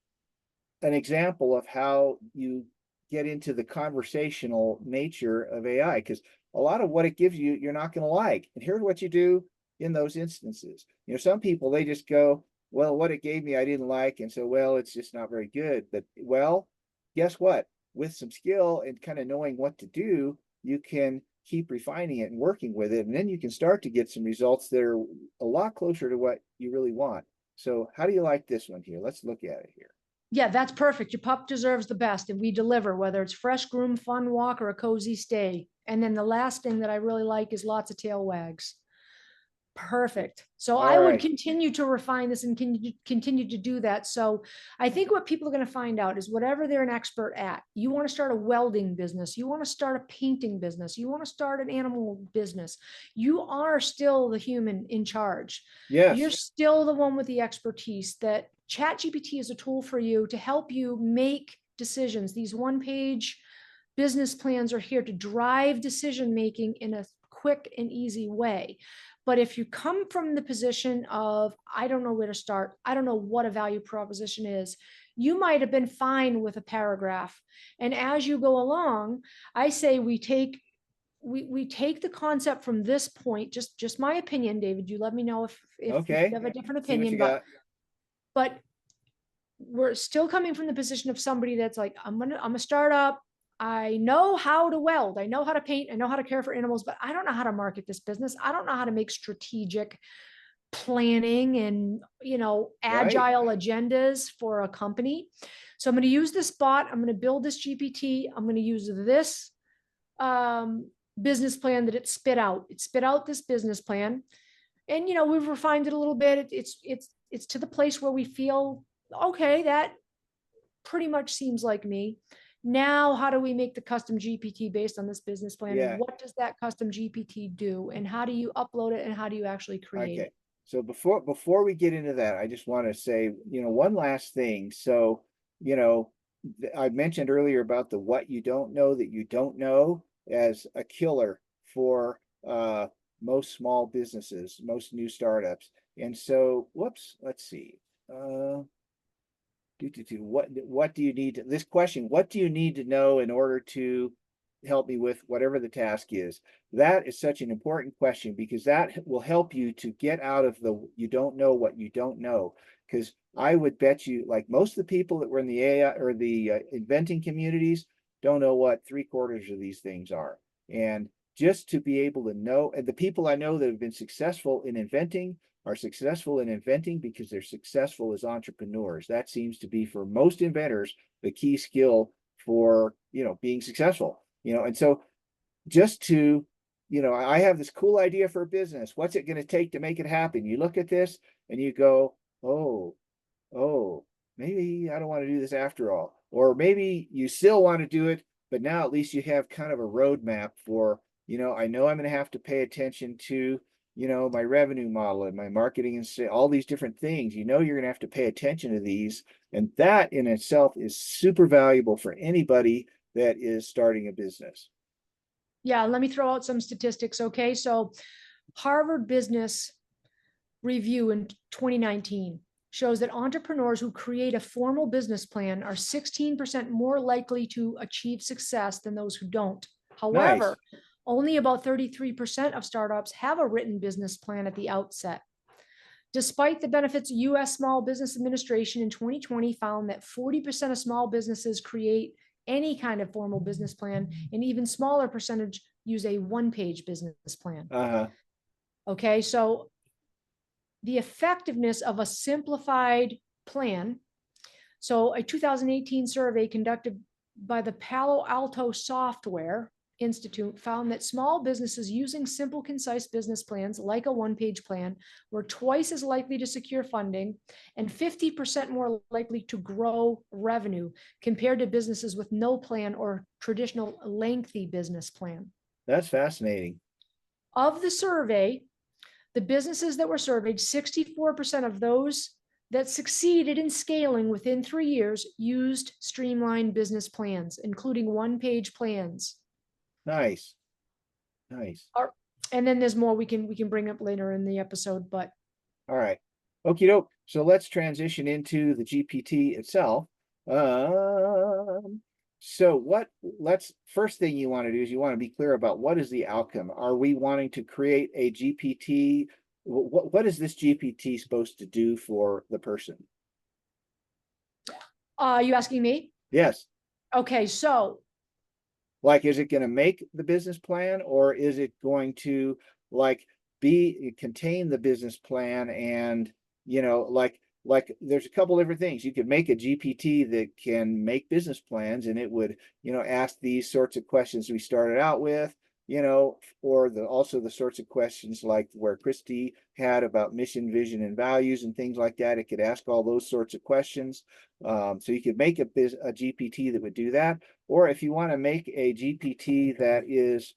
[SPEAKER 2] an example of how you get into the conversational nature of AI, because a lot of what it gives you, you're not going to like. And here's what you do in those instances. Some people, they just go, well, what it gave me, I didn't like. And so, well, it's just not very good. But, well, guess what? With some skill and kind of knowing what to do, you can keep refining it and working with it. And then you can start to get some results that are a lot closer to what you really want. So how do you like this one here? Let's look at it here.
[SPEAKER 1] Yeah, that's perfect. Your pup deserves the best, and we deliver, whether it's fresh groom, fun walk, or a cozy stay. And then the last thing that I really like is lots of tail wags. Perfect. So
[SPEAKER 2] All
[SPEAKER 1] I would
[SPEAKER 2] right.
[SPEAKER 1] continue to refine this and continue to do that. So I think what people are going to find out is whatever they're an expert at, you want to start a welding business, you want to start a painting business, you want to start an animal business, you are still the human in charge. You're
[SPEAKER 2] Yes.
[SPEAKER 1] still the one with the expertise. That ChatGPT is a tool for you to help you make decisions. These one-page business plans are here to drive decision making in a quick and easy way. But if you come from the position of, I don't know where to start, I don't know what a value proposition is, you might have been fine with a paragraph. And as you go along, I say we take the concept from this point, just my opinion, David, you let me know if you
[SPEAKER 2] Okay.
[SPEAKER 1] have a different
[SPEAKER 2] See what you
[SPEAKER 1] opinion,
[SPEAKER 2] got.
[SPEAKER 1] but we're still coming from the position of somebody that's like, I'm a startup. I know how to weld. I know how to paint. I know how to care for animals, but I don't know how to market this business. I don't know how to make strategic planning and,
[SPEAKER 2] Right.
[SPEAKER 1] agile agendas for a company. So I'm going to use this bot. I'm going to build this GPT. I'm going to use this business plan that it spit out. It spit out this business plan, and we've refined it a little bit. It's to the place where we feel okay. That pretty much seems like me. Now, how do we make the custom GPT based on this business plan?
[SPEAKER 2] Yeah.
[SPEAKER 1] What does that custom GPT do? And how do you upload it? And how do you actually create
[SPEAKER 2] Okay.
[SPEAKER 1] it?
[SPEAKER 2] So before we get into that, I just want to say, one last thing. So, you know, I mentioned earlier about the what you don't know that you don't know as a killer for most small businesses, most new startups. And so, whoops, let's see. What do you need to, this question, what do you need to know in order to help me with whatever the task is? That is such an important question because that will help you to get out of the you don't know what you don't know. Because I would bet you, like most of the people that were in the AI or the inventing communities, don't know what 3/4 of these things are. And just to be able to know, and the people I know that have been successful in inventing are successful in inventing because they're successful as entrepreneurs. That seems to be for most inventors the key skill for being successful. And so just to I have this cool idea for a business. What's it going to take to make it happen? You look at this and you go, oh, maybe I don't want to do this after all. Or maybe you still want to do it, but now at least you have kind of a roadmap for, I know I'm going to have to pay attention to, my revenue model and my marketing and all these different things. You're going to have to pay attention to these. And that in itself is super valuable for anybody that is starting a business.
[SPEAKER 1] Yeah, let me throw out some statistics. Okay. So Harvard Business Review in 2019 shows that entrepreneurs who create a formal business plan are 16% more likely to achieve success than those who don't.
[SPEAKER 2] Nice.
[SPEAKER 1] However, only about 33% of startups have a written business plan at the outset. Despite the benefits, U.S. Small Business Administration in 2020 found that 40% of small businesses create any kind of formal business plan, and even smaller percentage use a one-page business plan.
[SPEAKER 2] Uh-huh.
[SPEAKER 1] Okay, so the effectiveness of a simplified plan. So a 2018 survey conducted by the Palo Alto Software Institute found that small businesses using simple, concise business plans, like a one-page plan, were twice as likely to secure funding and 50% more likely to grow revenue compared to businesses with no plan or traditional lengthy business plan.
[SPEAKER 2] That's fascinating.
[SPEAKER 1] Of the survey, the businesses that were surveyed, 64% of those that succeeded in scaling within 3 years used streamlined business plans, including one-page plans.
[SPEAKER 2] Nice. Nice.
[SPEAKER 1] And then there's more we can bring up later in the episode, but
[SPEAKER 2] All right. Okie doke. So let's transition into the GPT itself. So first thing you want to do is you want to be clear about what is the outcome. Are we wanting to create a GPT? What is this GPT supposed to do for the person?
[SPEAKER 1] you asking me?
[SPEAKER 2] Yes.
[SPEAKER 1] Okay, so
[SPEAKER 2] Like, is it going to make the business plan or is it going to like contain the business plan and, like there's a couple different things. You could make a GPT that can make business plans and it would, ask these sorts of questions we started out with. or also the sorts of questions like where Christy had about mission, vision, and values and things like that. It could ask all those sorts of questions. So you could make a GPT that would do that. Or if you want to make a GPT that is,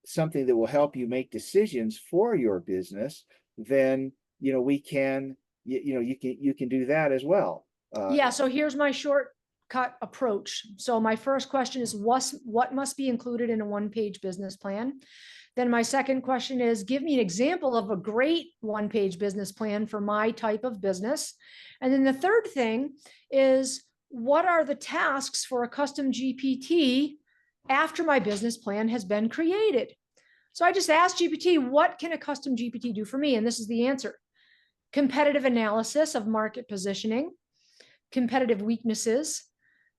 [SPEAKER 2] something that will help you make decisions for your business, then, we can, you can do that as well.
[SPEAKER 1] Yeah, so here's my shortcut approach. So my first question is what must be included in a one-page business plan? Then my second question is, give me an example of a great one-page business plan for my type of business. And then the third thing is, what are the tasks for a custom GPT after my business plan has been created? So I just asked GPT, what can a custom GPT do for me? And this is the answer: competitive analysis of market positioning, competitive weaknesses,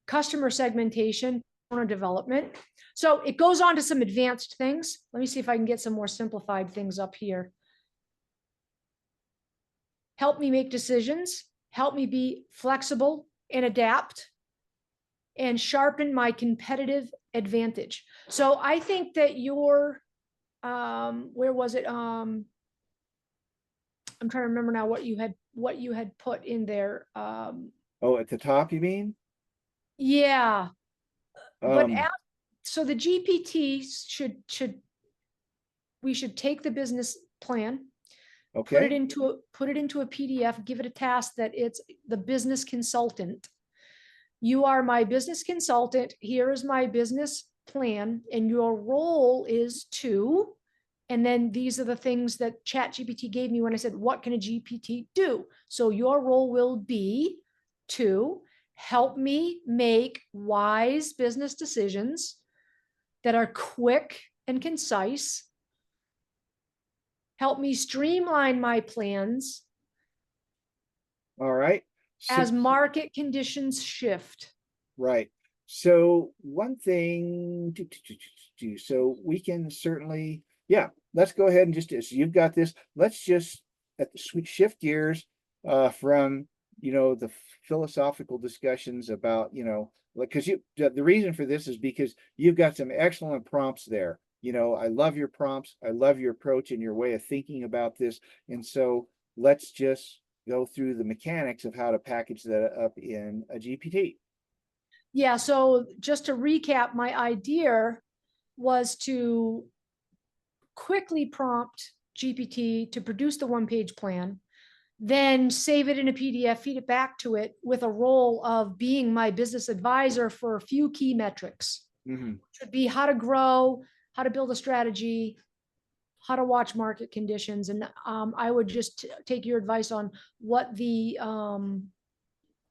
[SPEAKER 1] customer segmentation, owner development. So it goes on to some advanced things. Let me see if I can get some more simplified things up here. Help me make decisions, help me be flexible and adapt, and sharpen my competitive advantage. So I think that your, where was it? I'm trying to remember now what you had put in there.
[SPEAKER 2] Oh, at the top, you mean?
[SPEAKER 1] Yeah, but
[SPEAKER 2] Um,
[SPEAKER 1] so the GPT we should take the business plan, put it
[SPEAKER 2] okay.
[SPEAKER 1] into a PDF, give it a task that it's the business consultant. You are my business consultant. Here is my business plan, and your role is to, and then these are the things that ChatGPT gave me when I said, what can a GPT do? So your role will be to help me make wise business decisions that are quick and concise, help me streamline my plans
[SPEAKER 2] All right. So,
[SPEAKER 1] as market conditions shift.
[SPEAKER 2] right. So one thing so we can certainly, yeah, let's go ahead and just, so you've got this, let's just shift gears from, the philosophical discussions about, because the reason for this is because you've got some excellent prompts there. I love your prompts. I love your approach and your way of thinking about this. And so let's just go through the mechanics of how to package that up in a GPT.
[SPEAKER 1] Yeah, so just to recap, my idea was to quickly prompt GPT to produce the one-page plan, then save it in a PDF, feed it back to it with a role of being my business advisor for a few key metrics,
[SPEAKER 2] Mm-hmm.
[SPEAKER 1] which would be how to grow, how to build a strategy, how to watch market conditions. And I would just take your advice on what the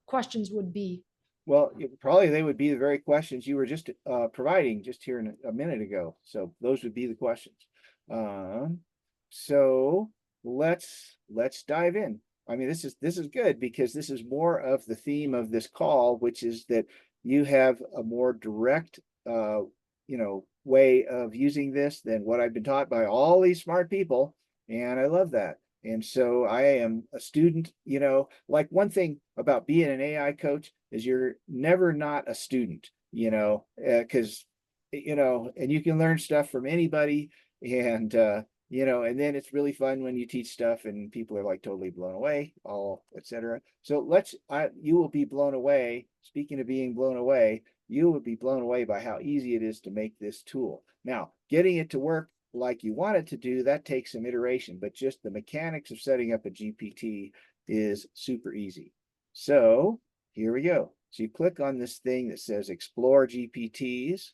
[SPEAKER 1] questions would be.
[SPEAKER 2] Well, probably they would be the very questions you were just providing just here in a minute ago. So those would be the questions. Um, so let's dive in. I mean, this is good because this is more of the theme of this call, which is that you have a more direct, way of using this than what I've been taught by all these smart people, and I love that. And so I am a student, like one thing about being an AI coach is you're never not a student, because, and you can learn stuff from anybody. And, and then it's really fun when you teach stuff and people are like totally blown away, all etc. So you will be blown away. Speaking of being blown away, you will be blown away by how easy it is to make this tool. Now, getting it to work like you want it to do, that takes some iteration, but just the mechanics of setting up a GPT is super easy. So here we go. So you click on this thing that says explore GPTs.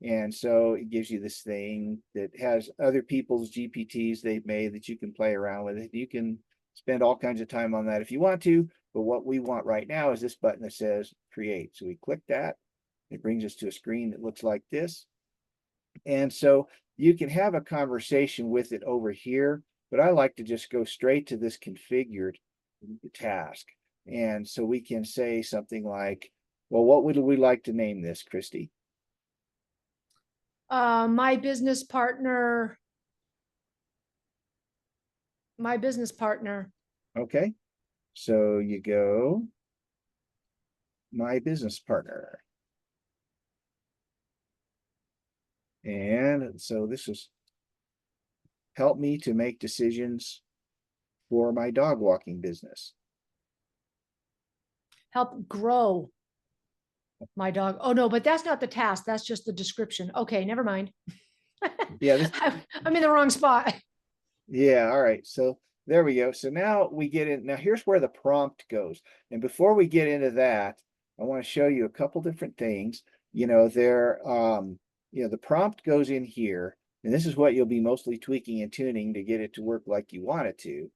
[SPEAKER 2] And so it gives you this thing that has other people's GPTs they've made that you can play around with. You can spend all kinds of time on that if you want to, but what we want right now is this button that says create. So we click that. It brings us to a screen that looks like this. And so you can have a conversation with it over here, but I like to just go straight to this configured task. And so we can say something like, well, what would we like to name this, Christy?
[SPEAKER 1] My business partner, my business partner.
[SPEAKER 2] Okay. So you go, my business partner. And so this is help me to make decisions for my dog walking business.
[SPEAKER 1] Help grow my dog. Oh no, but that's not the task. That's just the description. Okay, never mind.
[SPEAKER 2] Yeah, this,
[SPEAKER 1] I'm in the wrong spot.
[SPEAKER 2] yeah, all right. So there we go. So now we get in. Now here's where the prompt goes. And before we get into that, I want to show you a couple different things. The prompt goes in here, and this is what you'll be mostly tweaking and tuning to get it to work like you want it to.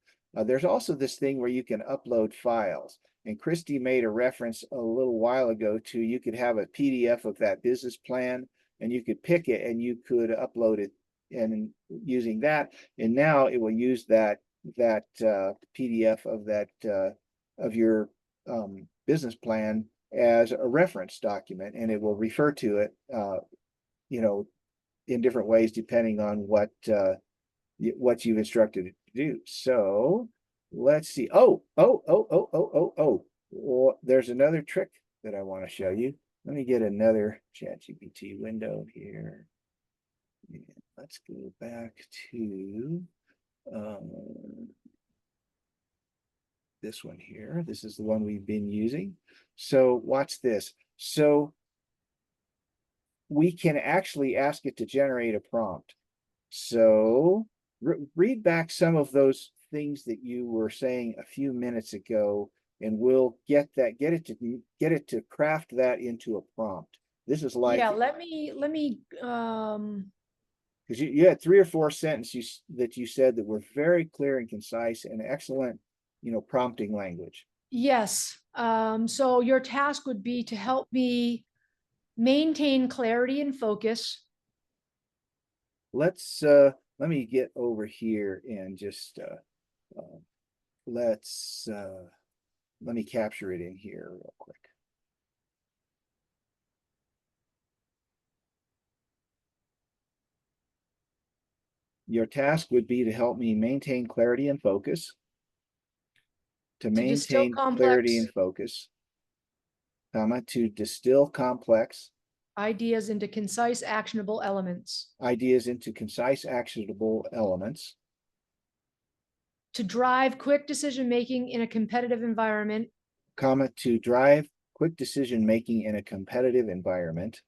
[SPEAKER 2] There's also this thing where you can upload files. And Christy made a reference a little while ago to you could have a PDF of that business plan, and you could pick it and you could upload it, and using that, and now it will use that PDF of that of your business plan as a reference document, and it will refer to it, in different ways depending on what you've instructed it to do. So let's see. Well, there's another trick that I want to show you. Let me get another ChatGPT window here. And let's go back to this one here. This is the one we've been using. So watch this. So we can actually ask it to generate a prompt. So read back some of those things that you were saying a few minutes ago, and we'll get it to craft that into a prompt. This is like,
[SPEAKER 1] Yeah, let me
[SPEAKER 2] because you had 3 or 4 sentences that you said that were very clear and concise and excellent, prompting language.
[SPEAKER 1] yes. So your task would be to help me maintain clarity and focus.
[SPEAKER 2] Let me get over here and just let me capture it in here real quick. Your task would be to help me maintain clarity and focus. To
[SPEAKER 1] distill
[SPEAKER 2] maintain clarity
[SPEAKER 1] complex
[SPEAKER 2] and focus, to distill complex
[SPEAKER 1] ideas into concise, actionable elements.
[SPEAKER 2] ideas into concise, actionable elements.
[SPEAKER 1] To drive quick decision making in a competitive environment.
[SPEAKER 2] To drive quick decision making in a competitive environment.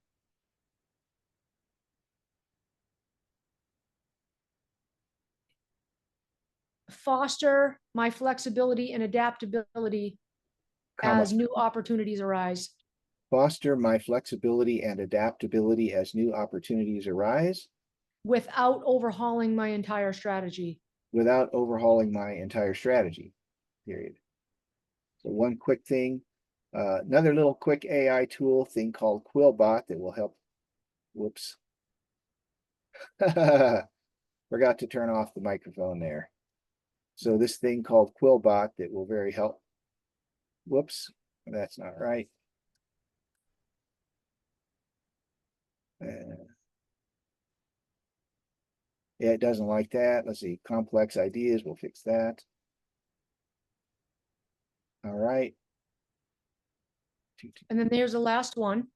[SPEAKER 1] Foster my flexibility and adaptability as new opportunities arise.
[SPEAKER 2] Foster my flexibility and adaptability as new opportunities arise.
[SPEAKER 1] Without overhauling my entire strategy.
[SPEAKER 2] Without overhauling my entire strategy, period. So one quick thing, another little quick AI tool thing called Quillbot that will help. Whoops. Forgot to turn off the microphone there. So this thing called Quillbot that will very help. Whoops, that's not right. Yeah, it doesn't like that. Let's see, complex ideas, we'll fix that. All right.
[SPEAKER 1] And then there's the last one.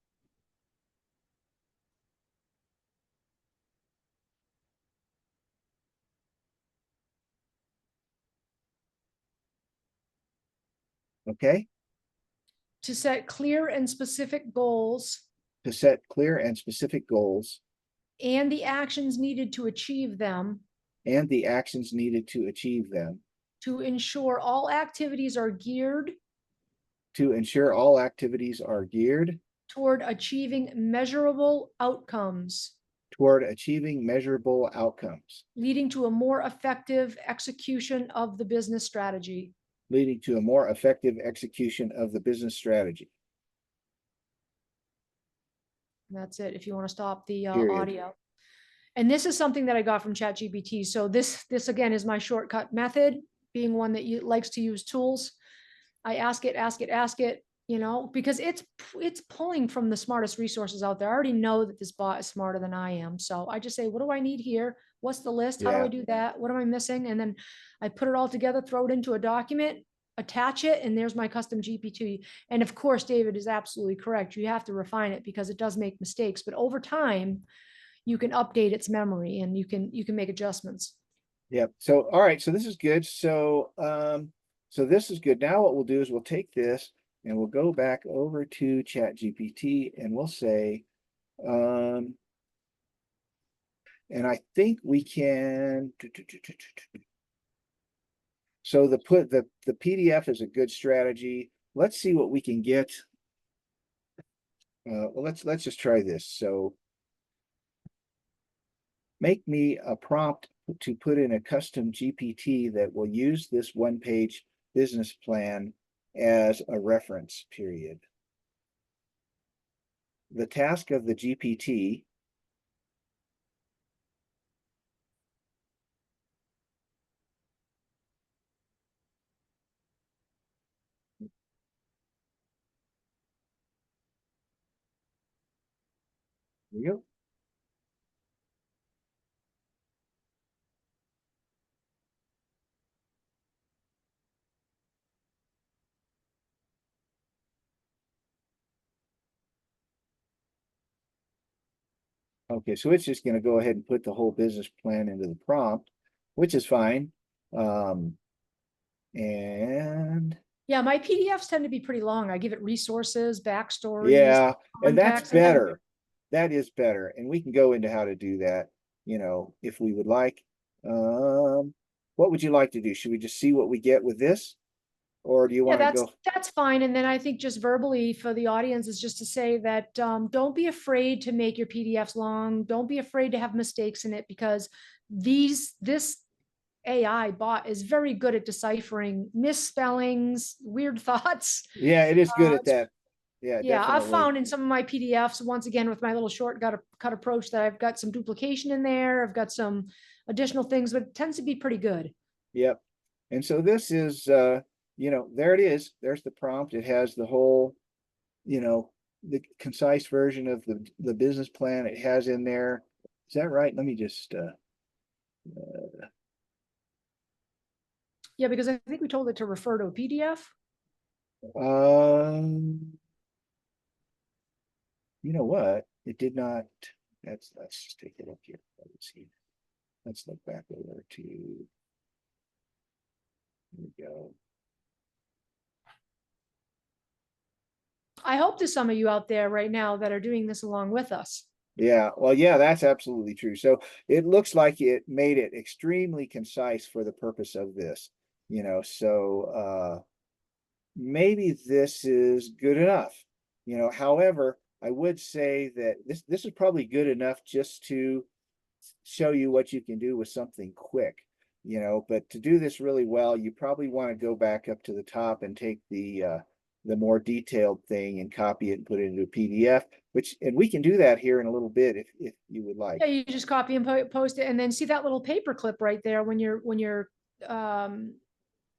[SPEAKER 2] Okay.
[SPEAKER 1] To set clear and specific goals.
[SPEAKER 2] To set clear and specific goals.
[SPEAKER 1] And the actions needed to achieve them.
[SPEAKER 2] And the actions needed to achieve them.
[SPEAKER 1] To ensure all activities are geared.
[SPEAKER 2] To ensure all activities are geared.
[SPEAKER 1] Toward achieving measurable outcomes.
[SPEAKER 2] Toward achieving measurable outcomes.
[SPEAKER 1] Leading to a more effective execution of the business strategy.
[SPEAKER 2] Leading to a more effective execution of the business strategy.
[SPEAKER 1] And that's it, if you want to stop the audio. And this is something that I got from ChatGPT. So this again is my shortcut method, being one that likes to use tools. I ask it, because it's pulling from the smartest resources out there. I already know that this bot is smarter than I am. So I just say, what do I need here? What's the list? How do I do that? What am I missing? And then I put it all together, throw it into a document, attach it, and there's my custom GPT. And of course, David is absolutely correct. You have to refine it because it does make mistakes. But over time, you can update its memory and you can make adjustments.
[SPEAKER 2] Yep. So, all right. So this is good. So this is good. Now what we'll do is we'll take this and we'll go back over to ChatGPT and we'll say, um, and I think we can. So the PDF is a good strategy. Let's see what we can get. Well, let's just try this. So make me a prompt to put in a custom GPT that will use this one-page business plan as a reference period. The task of the GPT here we go. Okay, so it's just going to go ahead and put the whole business plan into the prompt, which is fine. Um, and
[SPEAKER 1] Yeah, my PDFs tend to be pretty long. I give it resources, backstories,
[SPEAKER 2] yeah, and that's
[SPEAKER 1] contacts, and
[SPEAKER 2] better. That is better. And we can go into how to do that, if we would like. What would you like to do? Should we just see what we get with this? Or do you
[SPEAKER 1] yeah,
[SPEAKER 2] want to go?
[SPEAKER 1] that's fine. And then I think just verbally for the audience is just to say that don't be afraid to make your PDFs long. Don't be afraid to have mistakes in it because this AI bot is very good at deciphering misspellings, weird thoughts.
[SPEAKER 2] Yeah, it is good at that. Yeah,
[SPEAKER 1] Yeah, I've
[SPEAKER 2] definitely.
[SPEAKER 1] found in some of my PDFs, once again, with my little shortcut approach, that I've got some duplication in there. I've got some additional things, but it tends to be pretty good.
[SPEAKER 2] Yep. And so this is there it is. There's the prompt. It has the whole, the concise version of the business plan it has in there. Is that right? Let me just
[SPEAKER 1] Yeah, because I think we told it to refer to a PDF.
[SPEAKER 2] um you know what? It did not. Let's just take a look here. Let's see. Let's look back over to, here we go.
[SPEAKER 1] I hope there's some of you out there right now that are doing this along with us.
[SPEAKER 2] Yeah, well, yeah, that's absolutely true. So it looks like it made it extremely concise for the purpose of this, so maybe this is good enough. However, I would say that this is probably good enough just to show you what you can do with something quick, but to do this really well, you probably want to go back up to the top and take the more detailed thing and copy it and put it into a PDF, and we can do that here in a little bit if you would like.
[SPEAKER 1] Yeah, you just copy and post it, and then see that little paper clip right there when you're um,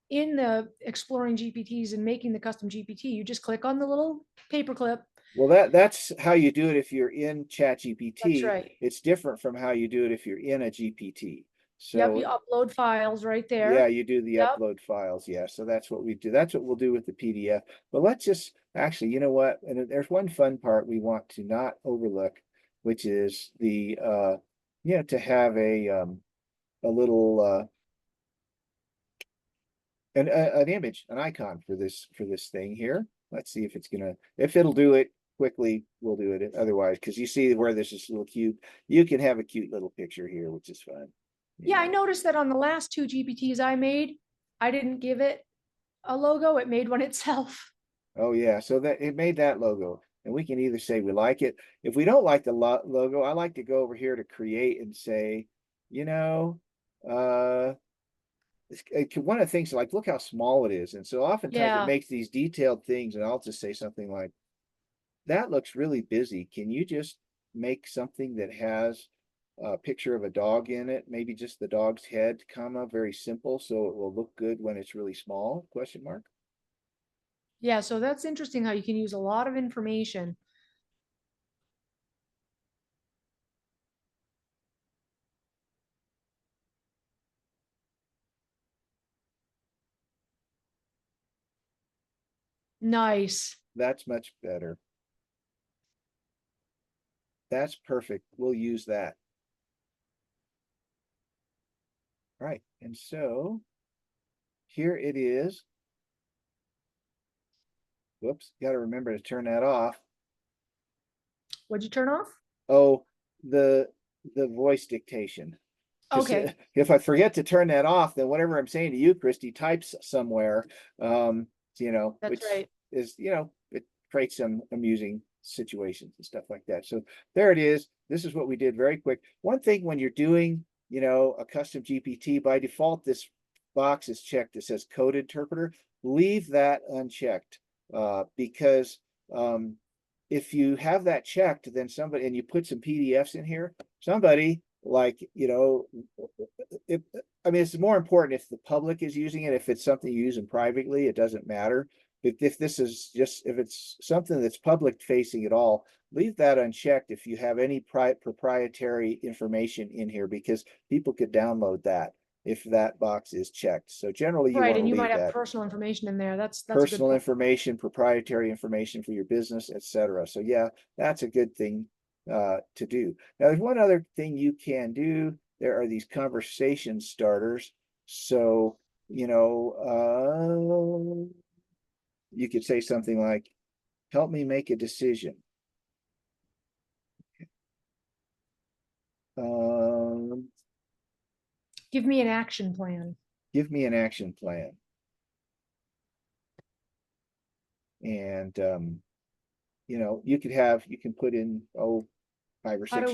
[SPEAKER 1] in the exploring GPTs and making the custom GPT. You just click on the little paper clip.
[SPEAKER 2] Well, that's how you do it if you're in
[SPEAKER 1] That's
[SPEAKER 2] ChatGPT.
[SPEAKER 1] right.
[SPEAKER 2] It's different from how you do it if you're in a GPT.
[SPEAKER 1] Yep,
[SPEAKER 2] So
[SPEAKER 1] you upload files right
[SPEAKER 2] yeah,
[SPEAKER 1] there.
[SPEAKER 2] you do the
[SPEAKER 1] Yep.
[SPEAKER 2] upload files. Yeah, so that's what we do. That's what we'll do with the PDF. But let's just actually, you know what? And there's one fun part we want to not overlook, which is to have a little an image, an icon for this thing here. Let's see if it'll do it quickly, we'll do it. Otherwise, because you see where this is little cute, you can have a cute little picture here, which is fun.
[SPEAKER 1] Yeah, I noticed that on the last two GPTs I made, I didn't give it a logo. It made one itself.
[SPEAKER 2] Oh yeah, so that it made that logo, and we can either say we like it. If we don't like the logo, I like to go over here to create and say, you know, uh, one of the things like look how small it is, and so oftentimes it
[SPEAKER 1] Yeah.
[SPEAKER 2] makes these detailed things, and I'll just say something like, that looks really busy. Can you just make something that has a picture of a dog in it? Maybe just the dog's head, comma, very simple, so it will look good when it's really small, question mark.
[SPEAKER 1] Yeah, so that's interesting how you can use a lot of information. Nice.
[SPEAKER 2] That's much better. That's perfect. We'll use that. Right. And so here it is. Whoops, got to remember to turn that off.
[SPEAKER 1] What'd you turn off?
[SPEAKER 2] Oh, the voice dictation. Because
[SPEAKER 1] Okay,
[SPEAKER 2] if I forget to turn that off, then whatever I'm saying to you, Christy, types somewhere,
[SPEAKER 1] that's
[SPEAKER 2] which
[SPEAKER 1] right.
[SPEAKER 2] is, it creates some amusing situations and stuff like that. So there it is. This is what we did very quick. One thing when you're doing, a custom GPT, by default, this box is checked. It says code interpreter. Leave that unchecked because if you have that checked, then somebody, and you put some PDFs in here, somebody like, if, I mean, it's more important if the public is using it. If it's something you use privately, it doesn't matter. But if this is just, if it's something that's public facing at all, leave that unchecked if you have any proprietary information in here, because people could download that if that box is checked. So generally you
[SPEAKER 1] Right,
[SPEAKER 2] want to
[SPEAKER 1] and you might
[SPEAKER 2] leave
[SPEAKER 1] have
[SPEAKER 2] that.
[SPEAKER 1] personal information in there. That's a good
[SPEAKER 2] Personal
[SPEAKER 1] point.
[SPEAKER 2] information, proprietary information for your business, etc. So yeah, that's a good thing to do. Now, there's one other thing you can do. There are these conversation starters. So, you could say something like, help me make a decision. Um,
[SPEAKER 1] Give me an action plan.
[SPEAKER 2] Give me an action plan. And, you can put in, 5 or 6 or
[SPEAKER 1] How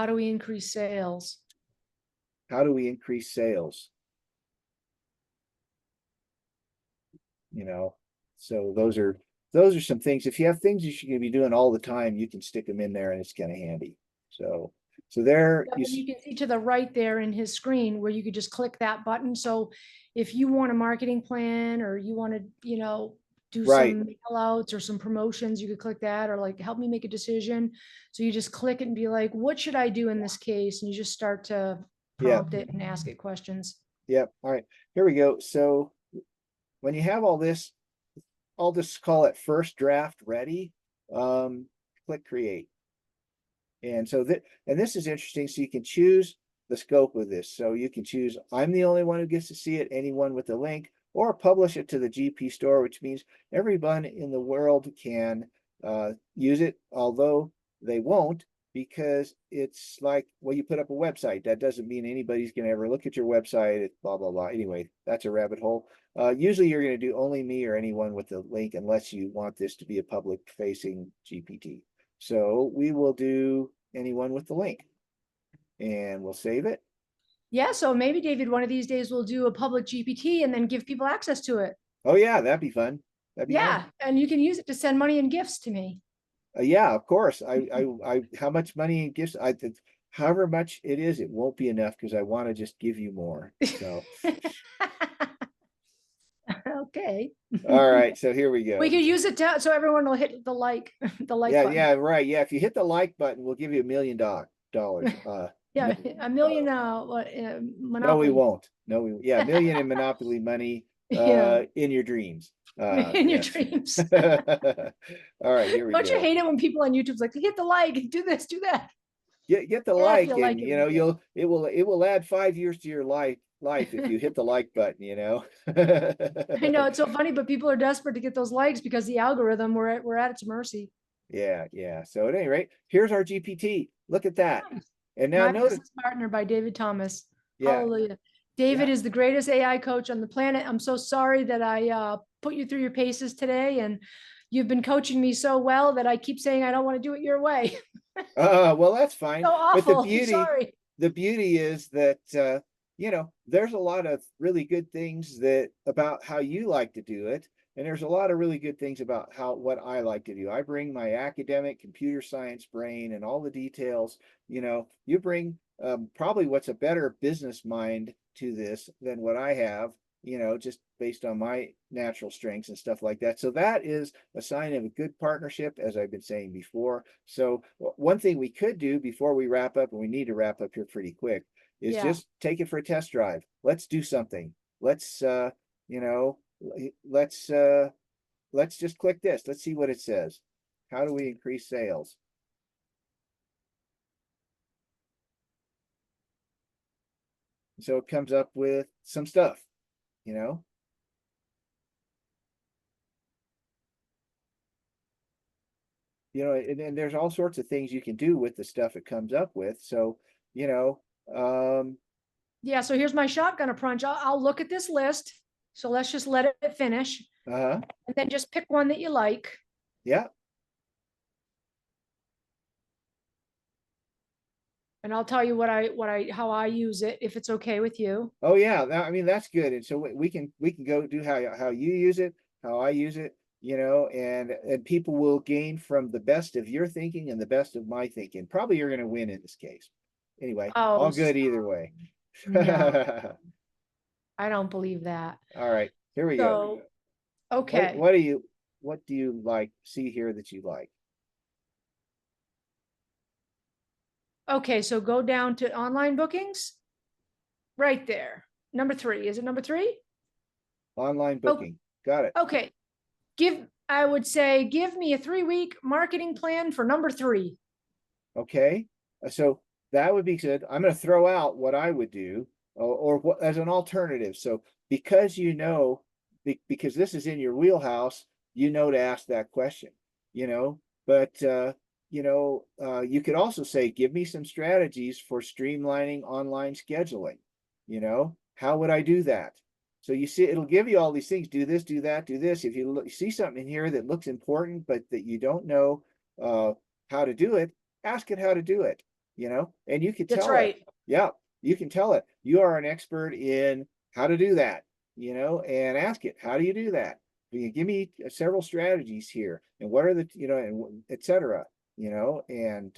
[SPEAKER 1] do we increase sales?
[SPEAKER 2] how do we increase sales? So those are some things. If you have things you should be doing all the time, you can stick them in there and it's kind of handy. So there
[SPEAKER 1] Yep, and you can see to the right there in his screen where you could just click that button. So if you want a marketing plan or you want to, do
[SPEAKER 2] right.
[SPEAKER 1] some mail outs or some promotions, you could click that, or like help me make a decision. So you just click it and be like, what should I do in this case? And you just start to
[SPEAKER 2] Yeah.
[SPEAKER 1] prompt it and ask it questions.
[SPEAKER 2] Yep. All right. Here we go. So when you have all this, I'll just call it first draft ready. Click create. And so this is interesting. So you can choose the scope of this. So you can choose, I'm the only one who gets to see it, anyone with a link, or publish it to the GP store, which means everyone in the world can use it, although they won't, because it's like, well, you put up a website. That doesn't mean anybody's going to ever look at your website, blah, blah, blah. Anyway, that's a rabbit hole. Usually you're going to do only me or anyone with a link, unless you want this to be a public facing GPT. So we will do anyone with the link, and we'll save it.
[SPEAKER 1] Yeah. So maybe David, one of these days we'll do a public GPT and then give people access to it.
[SPEAKER 2] Oh yeah, that'd be fun. That'd be fun.
[SPEAKER 1] Yeah. And you can use it to send money and gifts to me.
[SPEAKER 2] Yeah, of course. How much money in gifts? However much it is, it won't be enough because I want to just give you more. So,
[SPEAKER 1] Okay.
[SPEAKER 2] all right. So here we
[SPEAKER 1] We
[SPEAKER 2] go.
[SPEAKER 1] could use it so everyone will hit the like, the like
[SPEAKER 2] Yeah,
[SPEAKER 1] button.
[SPEAKER 2] yeah, right. Yeah, if you hit the like button, we'll give you $1 million.
[SPEAKER 1] Yeah,
[SPEAKER 2] No,
[SPEAKER 1] a million
[SPEAKER 2] no, we
[SPEAKER 1] Monopoly.
[SPEAKER 2] won't. No, yeah, $1 million in Monopoly money
[SPEAKER 1] Yeah,
[SPEAKER 2] in your dreams.
[SPEAKER 1] in your
[SPEAKER 2] Yes.
[SPEAKER 1] dreams.
[SPEAKER 2] All right, here we
[SPEAKER 1] Don't you
[SPEAKER 2] go.
[SPEAKER 1] hate it when people on YouTube's like, hit the like, do this, do that?
[SPEAKER 2] Get the
[SPEAKER 1] Yeah, if
[SPEAKER 2] like,
[SPEAKER 1] you
[SPEAKER 2] and
[SPEAKER 1] like it, we do it.
[SPEAKER 2] it will add 5 years to your life if you hit the like button.
[SPEAKER 1] I know it's so funny, but people are desperate to get those likes because the algorithm, we're at its mercy.
[SPEAKER 2] Yeah. So at any rate, here's our GPT. Look at that. And now
[SPEAKER 1] My
[SPEAKER 2] notice,
[SPEAKER 1] Business Partner by David Thomas.
[SPEAKER 2] yeah,
[SPEAKER 1] Hallelujah. David
[SPEAKER 2] yeah.
[SPEAKER 1] is the greatest AI coach on the planet. I'm so sorry that I put you through your paces today, and you've been coaching me so well that I keep saying I don't want to do it your way.
[SPEAKER 2] Well, that's fine.
[SPEAKER 1] So
[SPEAKER 2] But the
[SPEAKER 1] awful. I'm
[SPEAKER 2] beauty,
[SPEAKER 1] sorry.
[SPEAKER 2] the beauty is that there's a lot of really good things that about how you like to do it, and there's a lot of really good things about what I like to do. I bring my academic computer science brain and all the details. You bring probably what's a better business mind to this than what I have. Just based on my natural strengths and stuff like that. So that is a sign of a good partnership, as I've been saying before. So one thing we could do before we wrap up, and we need to wrap up here pretty quick, is
[SPEAKER 1] Yeah.
[SPEAKER 2] just take it for a test drive. Let's do something. Let's you know, let's just click this. Let's see what it says. How do we increase sales? So it comes up with some stuff, you know? And there's all sorts of things you can do with the stuff it comes up with. So, you know,
[SPEAKER 1] Yeah, so here's my shotgun approach. I'll look at this list. So let's just let it finish
[SPEAKER 2] uh-huh,
[SPEAKER 1] and then just pick one that you like.
[SPEAKER 2] yeah.
[SPEAKER 1] And I'll tell you how I use it, if it's okay with you.
[SPEAKER 2] Oh yeah, I mean that's good. And so we can go do how you use it, how I use it, and people will gain from the best of your thinking and the best of my thinking. Probably you're going to win in this case. Anyway,
[SPEAKER 1] Oh,
[SPEAKER 2] all good either way.
[SPEAKER 1] no, I don't believe that.
[SPEAKER 2] All right, here we go.
[SPEAKER 1] So,
[SPEAKER 2] What
[SPEAKER 1] okay.
[SPEAKER 2] what do you what do you like see here that you like?
[SPEAKER 1] Okay, so go down to online bookings right there. Number 3. Is it number 3?
[SPEAKER 2] Online
[SPEAKER 1] Oh,
[SPEAKER 2] booking. Got it.
[SPEAKER 1] okay. I would say, give me a 3-week marketing plan for number 3.
[SPEAKER 2] Okay. So that would be good. I'm going to throw out what I would do or what as an alternative. So because because this is in your wheelhouse, to ask that question, but you could also say, give me some strategies for streamlining online scheduling. How would I do that? So you see, it'll give you all these things. Do this, do that, do this. If you see something in here that looks important, but that you don't know how to do it, ask it how to do it, and you could
[SPEAKER 1] That's
[SPEAKER 2] tell it.
[SPEAKER 1] right.
[SPEAKER 2] Yeah, you can tell it. You are an expert in how to do that, and ask it, how do you do that? You give me several strategies here, and what are and etc. And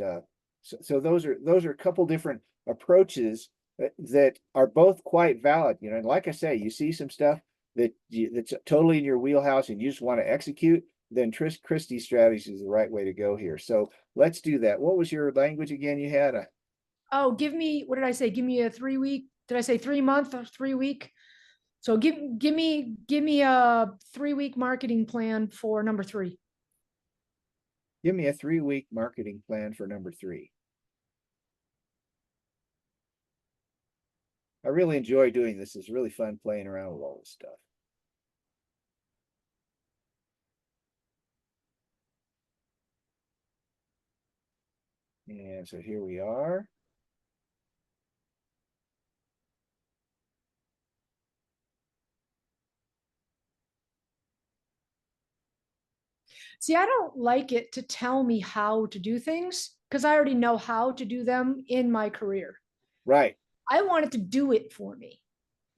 [SPEAKER 2] so those are a couple different approaches that are both quite valid. And like I say, you see some stuff that's totally in your wheelhouse, and you just want to execute. Then Christie's strategy is the right way to go here. So let's do that. What was your language again? You had a
[SPEAKER 1] Oh, what did I say? Give me a 3-week. Did I say 3-month or 3-week? So give me a 3-week marketing plan for number 3.
[SPEAKER 2] give me a 3-week marketing plan for number 3. I really enjoy doing this. It's really fun playing around with all this stuff. And so here we are.
[SPEAKER 1] See, I don't like it to tell me how to do things because I already know how to do them in my career.
[SPEAKER 2] Right.
[SPEAKER 1] I want it to do it for me.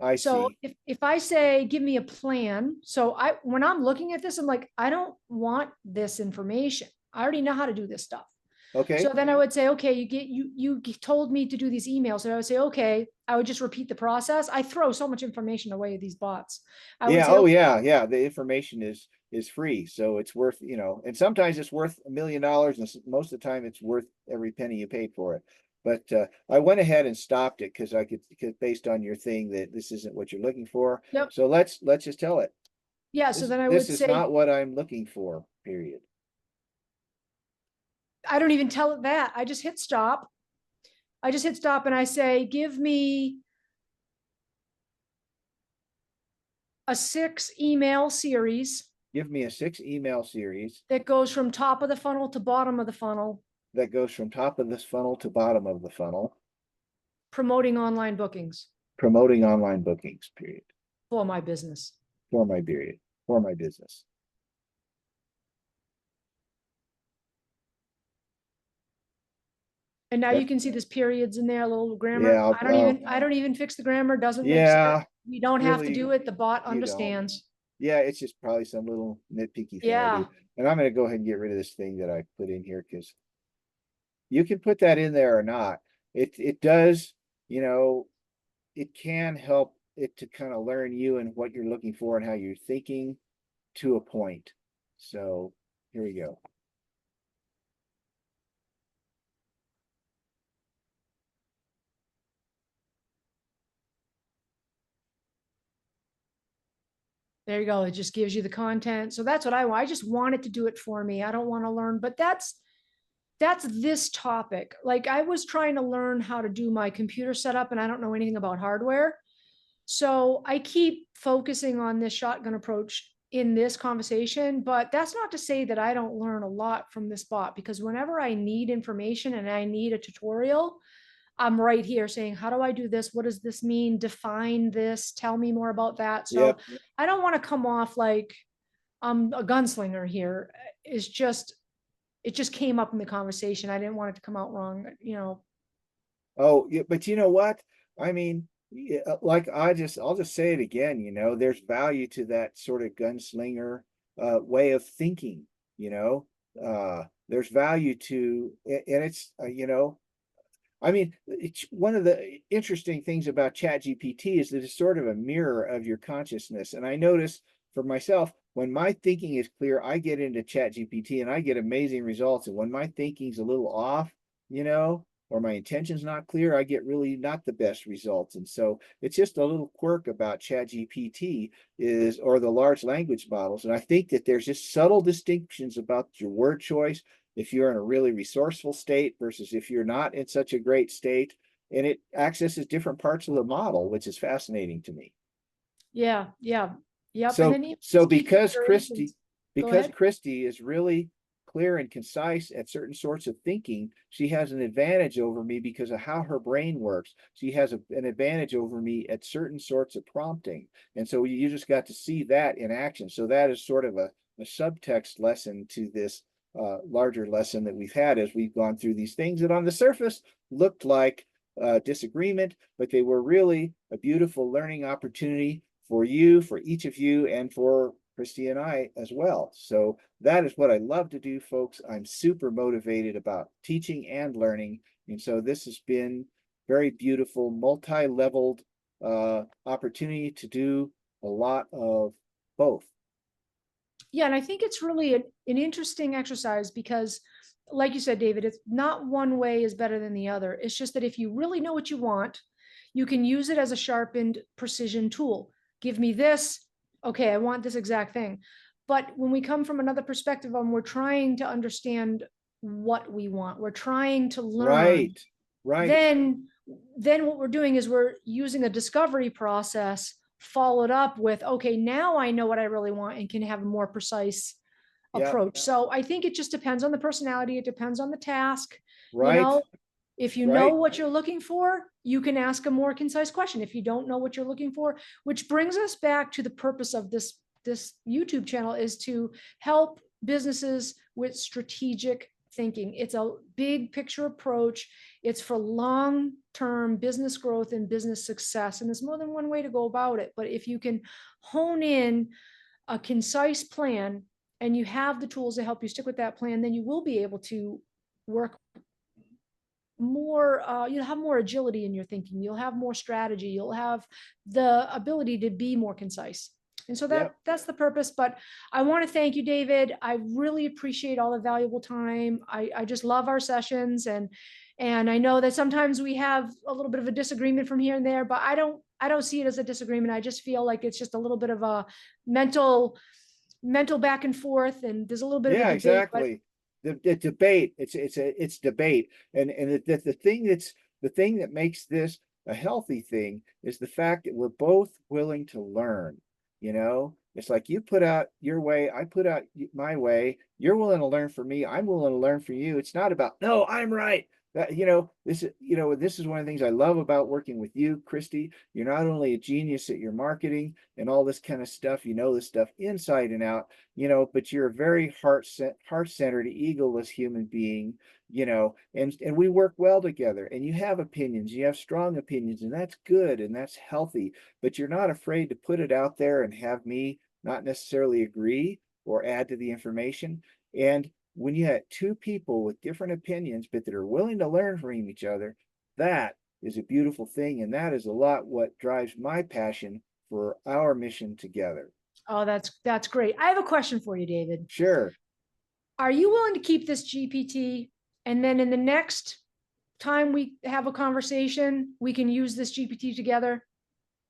[SPEAKER 2] I
[SPEAKER 1] So
[SPEAKER 2] see.
[SPEAKER 1] if I say, give me a plan, so when I'm looking at this, I'm like, I don't want this information. I already know how to do this stuff. So
[SPEAKER 2] Okay.
[SPEAKER 1] then I would say, okay, you told me to do these emails. And I would say, okay, I would just repeat the process. I throw so much information away at these bots. I would
[SPEAKER 2] Yeah.
[SPEAKER 1] say,
[SPEAKER 2] Oh,
[SPEAKER 1] okay,
[SPEAKER 2] yeah. Yeah. The information is free, so it's worth, and sometimes it's worth $1 million, and most of the time it's worth every penny you paid for it. But I went ahead and stopped it because based on your thing that this isn't what you're looking for.
[SPEAKER 1] yep.
[SPEAKER 2] So let's just tell it
[SPEAKER 1] Yeah. So
[SPEAKER 2] this
[SPEAKER 1] then I
[SPEAKER 2] this
[SPEAKER 1] would
[SPEAKER 2] is
[SPEAKER 1] say,
[SPEAKER 2] not what I'm looking for. Period.
[SPEAKER 1] I don't even tell it that. I just hit stop. I just hit stop and I say, give me a 6 email series
[SPEAKER 2] Give me a 6 email series
[SPEAKER 1] that goes from top of the funnel to bottom of the funnel,
[SPEAKER 2] that goes from top of this funnel to bottom of the funnel,
[SPEAKER 1] promoting online bookings
[SPEAKER 2] promoting online bookings. Period.
[SPEAKER 1] for my business.
[SPEAKER 2] For my period. For my business.
[SPEAKER 1] And now
[SPEAKER 2] That
[SPEAKER 1] you can see this periods in there, a little grammar.
[SPEAKER 2] yeah.
[SPEAKER 1] I don't even fix the grammar. Doesn't make sense.
[SPEAKER 2] Yeah.
[SPEAKER 1] You don't have to
[SPEAKER 2] Really,
[SPEAKER 1] do it. The bot
[SPEAKER 2] you don't.
[SPEAKER 1] understands.
[SPEAKER 2] Yeah, it's just probably some little nitpicky thing I do.
[SPEAKER 1] Yeah.
[SPEAKER 2] And I'm going to go ahead and get rid of this thing that I put in here because you can put that in there or not. It does, you know, it can help it to kind of learn you and what you're looking for and how you're thinking to a point. So here we go.
[SPEAKER 1] There you go. It just gives you the content. So that's what I want. I just want it to do it for me. I don't want to learn, but that's this topic. Like I was trying to learn how to do my computer setup and I don't know anything about hardware. So I keep focusing on this shotgun approach in this conversation, but that's not to say that I don't learn a lot from this bot, because whenever I need information and I need a tutorial, I'm right here saying, how do I do this? What does this mean? Define this, tell me more about that. So
[SPEAKER 2] Yep.
[SPEAKER 1] I don't want to come off like I'm a gunslinger here. It's just, it just came up in the conversation. I didn't want it to come out wrong, you know.
[SPEAKER 2] Oh, yeah, but you know what? I mean, yeah, like I'll just say it again, there's value to that sort of gunslinger way of thinking, you know. There's value to, and it's I mean, it's one of the interesting things about ChatGPT is that it's sort of a mirror of your consciousness. And I notice for myself, when my thinking is clear, I get into ChatGPT and I get amazing results. And when my thinking's a little off, or my intention's not clear, I get really not the best results. And so it's just a little quirk about ChatGPT or the large language models. And I think that there's just subtle distinctions about your word choice if you're in a really resourceful state versus if you're not in such a great state. And it accesses different parts of the model, which is fascinating to me.
[SPEAKER 1] Yeah, yeah, yep. And
[SPEAKER 2] So,
[SPEAKER 1] then even
[SPEAKER 2] so
[SPEAKER 1] speaking variations. Go
[SPEAKER 2] because
[SPEAKER 1] ahead.
[SPEAKER 2] Christy is really clear and concise at certain sorts of thinking, she has an advantage over me because of how her brain works. She has an advantage over me at certain sorts of prompting. And so you just got to see that in action. So that is sort of a subtext lesson to this larger lesson that we've had as we've gone through these things that on the surface looked like disagreement, but they were really a beautiful learning opportunity for you, for each of you, and for Christy and I as well. So that is what I love to do, folks. I'm super motivated about teaching and learning. And so this has been very beautiful, multi-leveled opportunity to do a lot of both.
[SPEAKER 1] Yeah, and I think it's really an interesting exercise because, like you said, David, it's not one way is better than the other. It's just that if you really know what you want, you can use it as a sharpened precision tool. Give me this. Okay, I want this exact thing. But when we come from another perspective on we're trying to understand what we want, we're trying to learn,
[SPEAKER 2] Right, right.
[SPEAKER 1] then then what we're doing is we're using a discovery process followed up with, okay, now I know what I really want and can have a more precise
[SPEAKER 2] Yeah,
[SPEAKER 1] approach. So I think it just depends on the personality. It depends on the task. You
[SPEAKER 2] right,
[SPEAKER 1] know, if you know
[SPEAKER 2] right.
[SPEAKER 1] what you're looking for, you can ask a more concise question. If you don't know what you're looking for, which brings us back to the purpose of this YouTube channel, is to help businesses with strategic thinking. It's a big picture approach. It's for long-term business growth and business success. And there's more than one way to go about it. But if you can hone in a concise plan and you have the tools to help you stick with that plan, then you will be able to work more, you'll have more agility in your thinking. You'll have more strategy. You'll have the ability to be more concise. And so
[SPEAKER 2] Yep.
[SPEAKER 1] that's the purpose. But I want to thank you, David. I really appreciate all the valuable time. I just love our sessions, and I know that sometimes we have a little bit of a disagreement from here and there, but I don't see it as a disagreement. I just feel like it's just a little bit of a mental back and forth, and there's a little bit of a
[SPEAKER 2] Yeah,
[SPEAKER 1] debate, but
[SPEAKER 2] exactly. The debate, it's debate. And the thing that makes this a healthy thing is the fact that we're both willing to learn. It's like you put out your way, I put out my way. You're willing to learn from me, I'm willing to learn from you. It's not about, no, I'm right. This is one of the things I love about working with you, Christy. You're not only a genius at your marketing and all this kind of stuff, this stuff inside and out, but you're a very heart-centered, egoless human being, and we work well together, and you have opinions, you have strong opinions, and that's good and that's healthy, but you're not afraid to put it out there and have me not necessarily agree or add to the information. And when you have two people with different opinions, but that are willing to learn from each other, that is a beautiful thing. And that is a lot what drives my passion for our mission together.
[SPEAKER 1] oh, that's great. I have a question for you, David.
[SPEAKER 2] Sure.
[SPEAKER 1] Are you willing to keep this GPT, and then in the next time we have a conversation, we can use this GPT together?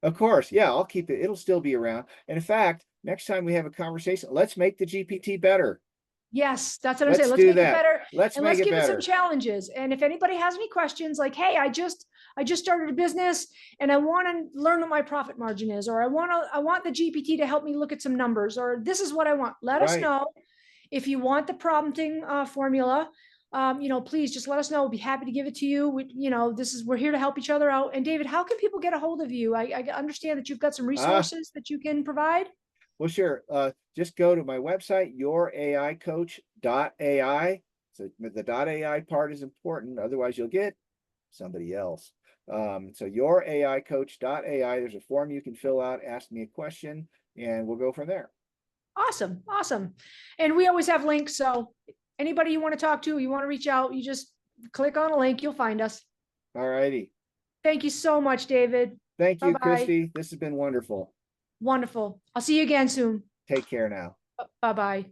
[SPEAKER 2] Of course. Yeah, I'll keep it. It'll still be around. And in fact, next time we have a conversation, let's make the GPT better.
[SPEAKER 1] Yes, that's what I'm saying.
[SPEAKER 2] Let's
[SPEAKER 1] Let's
[SPEAKER 2] do
[SPEAKER 1] make it
[SPEAKER 2] that.
[SPEAKER 1] better
[SPEAKER 2] Let's
[SPEAKER 1] and
[SPEAKER 2] make
[SPEAKER 1] let's
[SPEAKER 2] it
[SPEAKER 1] give it some
[SPEAKER 2] better.
[SPEAKER 1] challenges. And if anybody has any questions, like, hey, I just started a business and I want to learn what my profit margin is, or I want the GPT to help me look at some numbers, or this is what I want. Let us
[SPEAKER 2] Right.
[SPEAKER 1] know. If you want the prompting formula, please just let us know. We'll be happy to give it to you. We're here to help each other out. And David, how can people get a hold of you? I understand that you've got some
[SPEAKER 2] Ah,
[SPEAKER 1] resources that you can provide.
[SPEAKER 2] well, sure. Just go to my website, youraicoach.ai. So the .ai part is important. Otherwise, you'll get somebody else. So youraicoach.ai. There's a form you can fill out, ask me a question, and we'll go from there.
[SPEAKER 1] Awesome. Awesome. And we always have links. So anybody you want to talk to, you want to reach out, you just click on a link, you'll find us.
[SPEAKER 2] All righty.
[SPEAKER 1] Thank you so much, David.
[SPEAKER 2] Thank you,
[SPEAKER 1] Bye-bye.
[SPEAKER 2] Christy. This has been wonderful.
[SPEAKER 1] Wonderful. I'll see you again soon.
[SPEAKER 2] Take care now.
[SPEAKER 1] Bye-bye.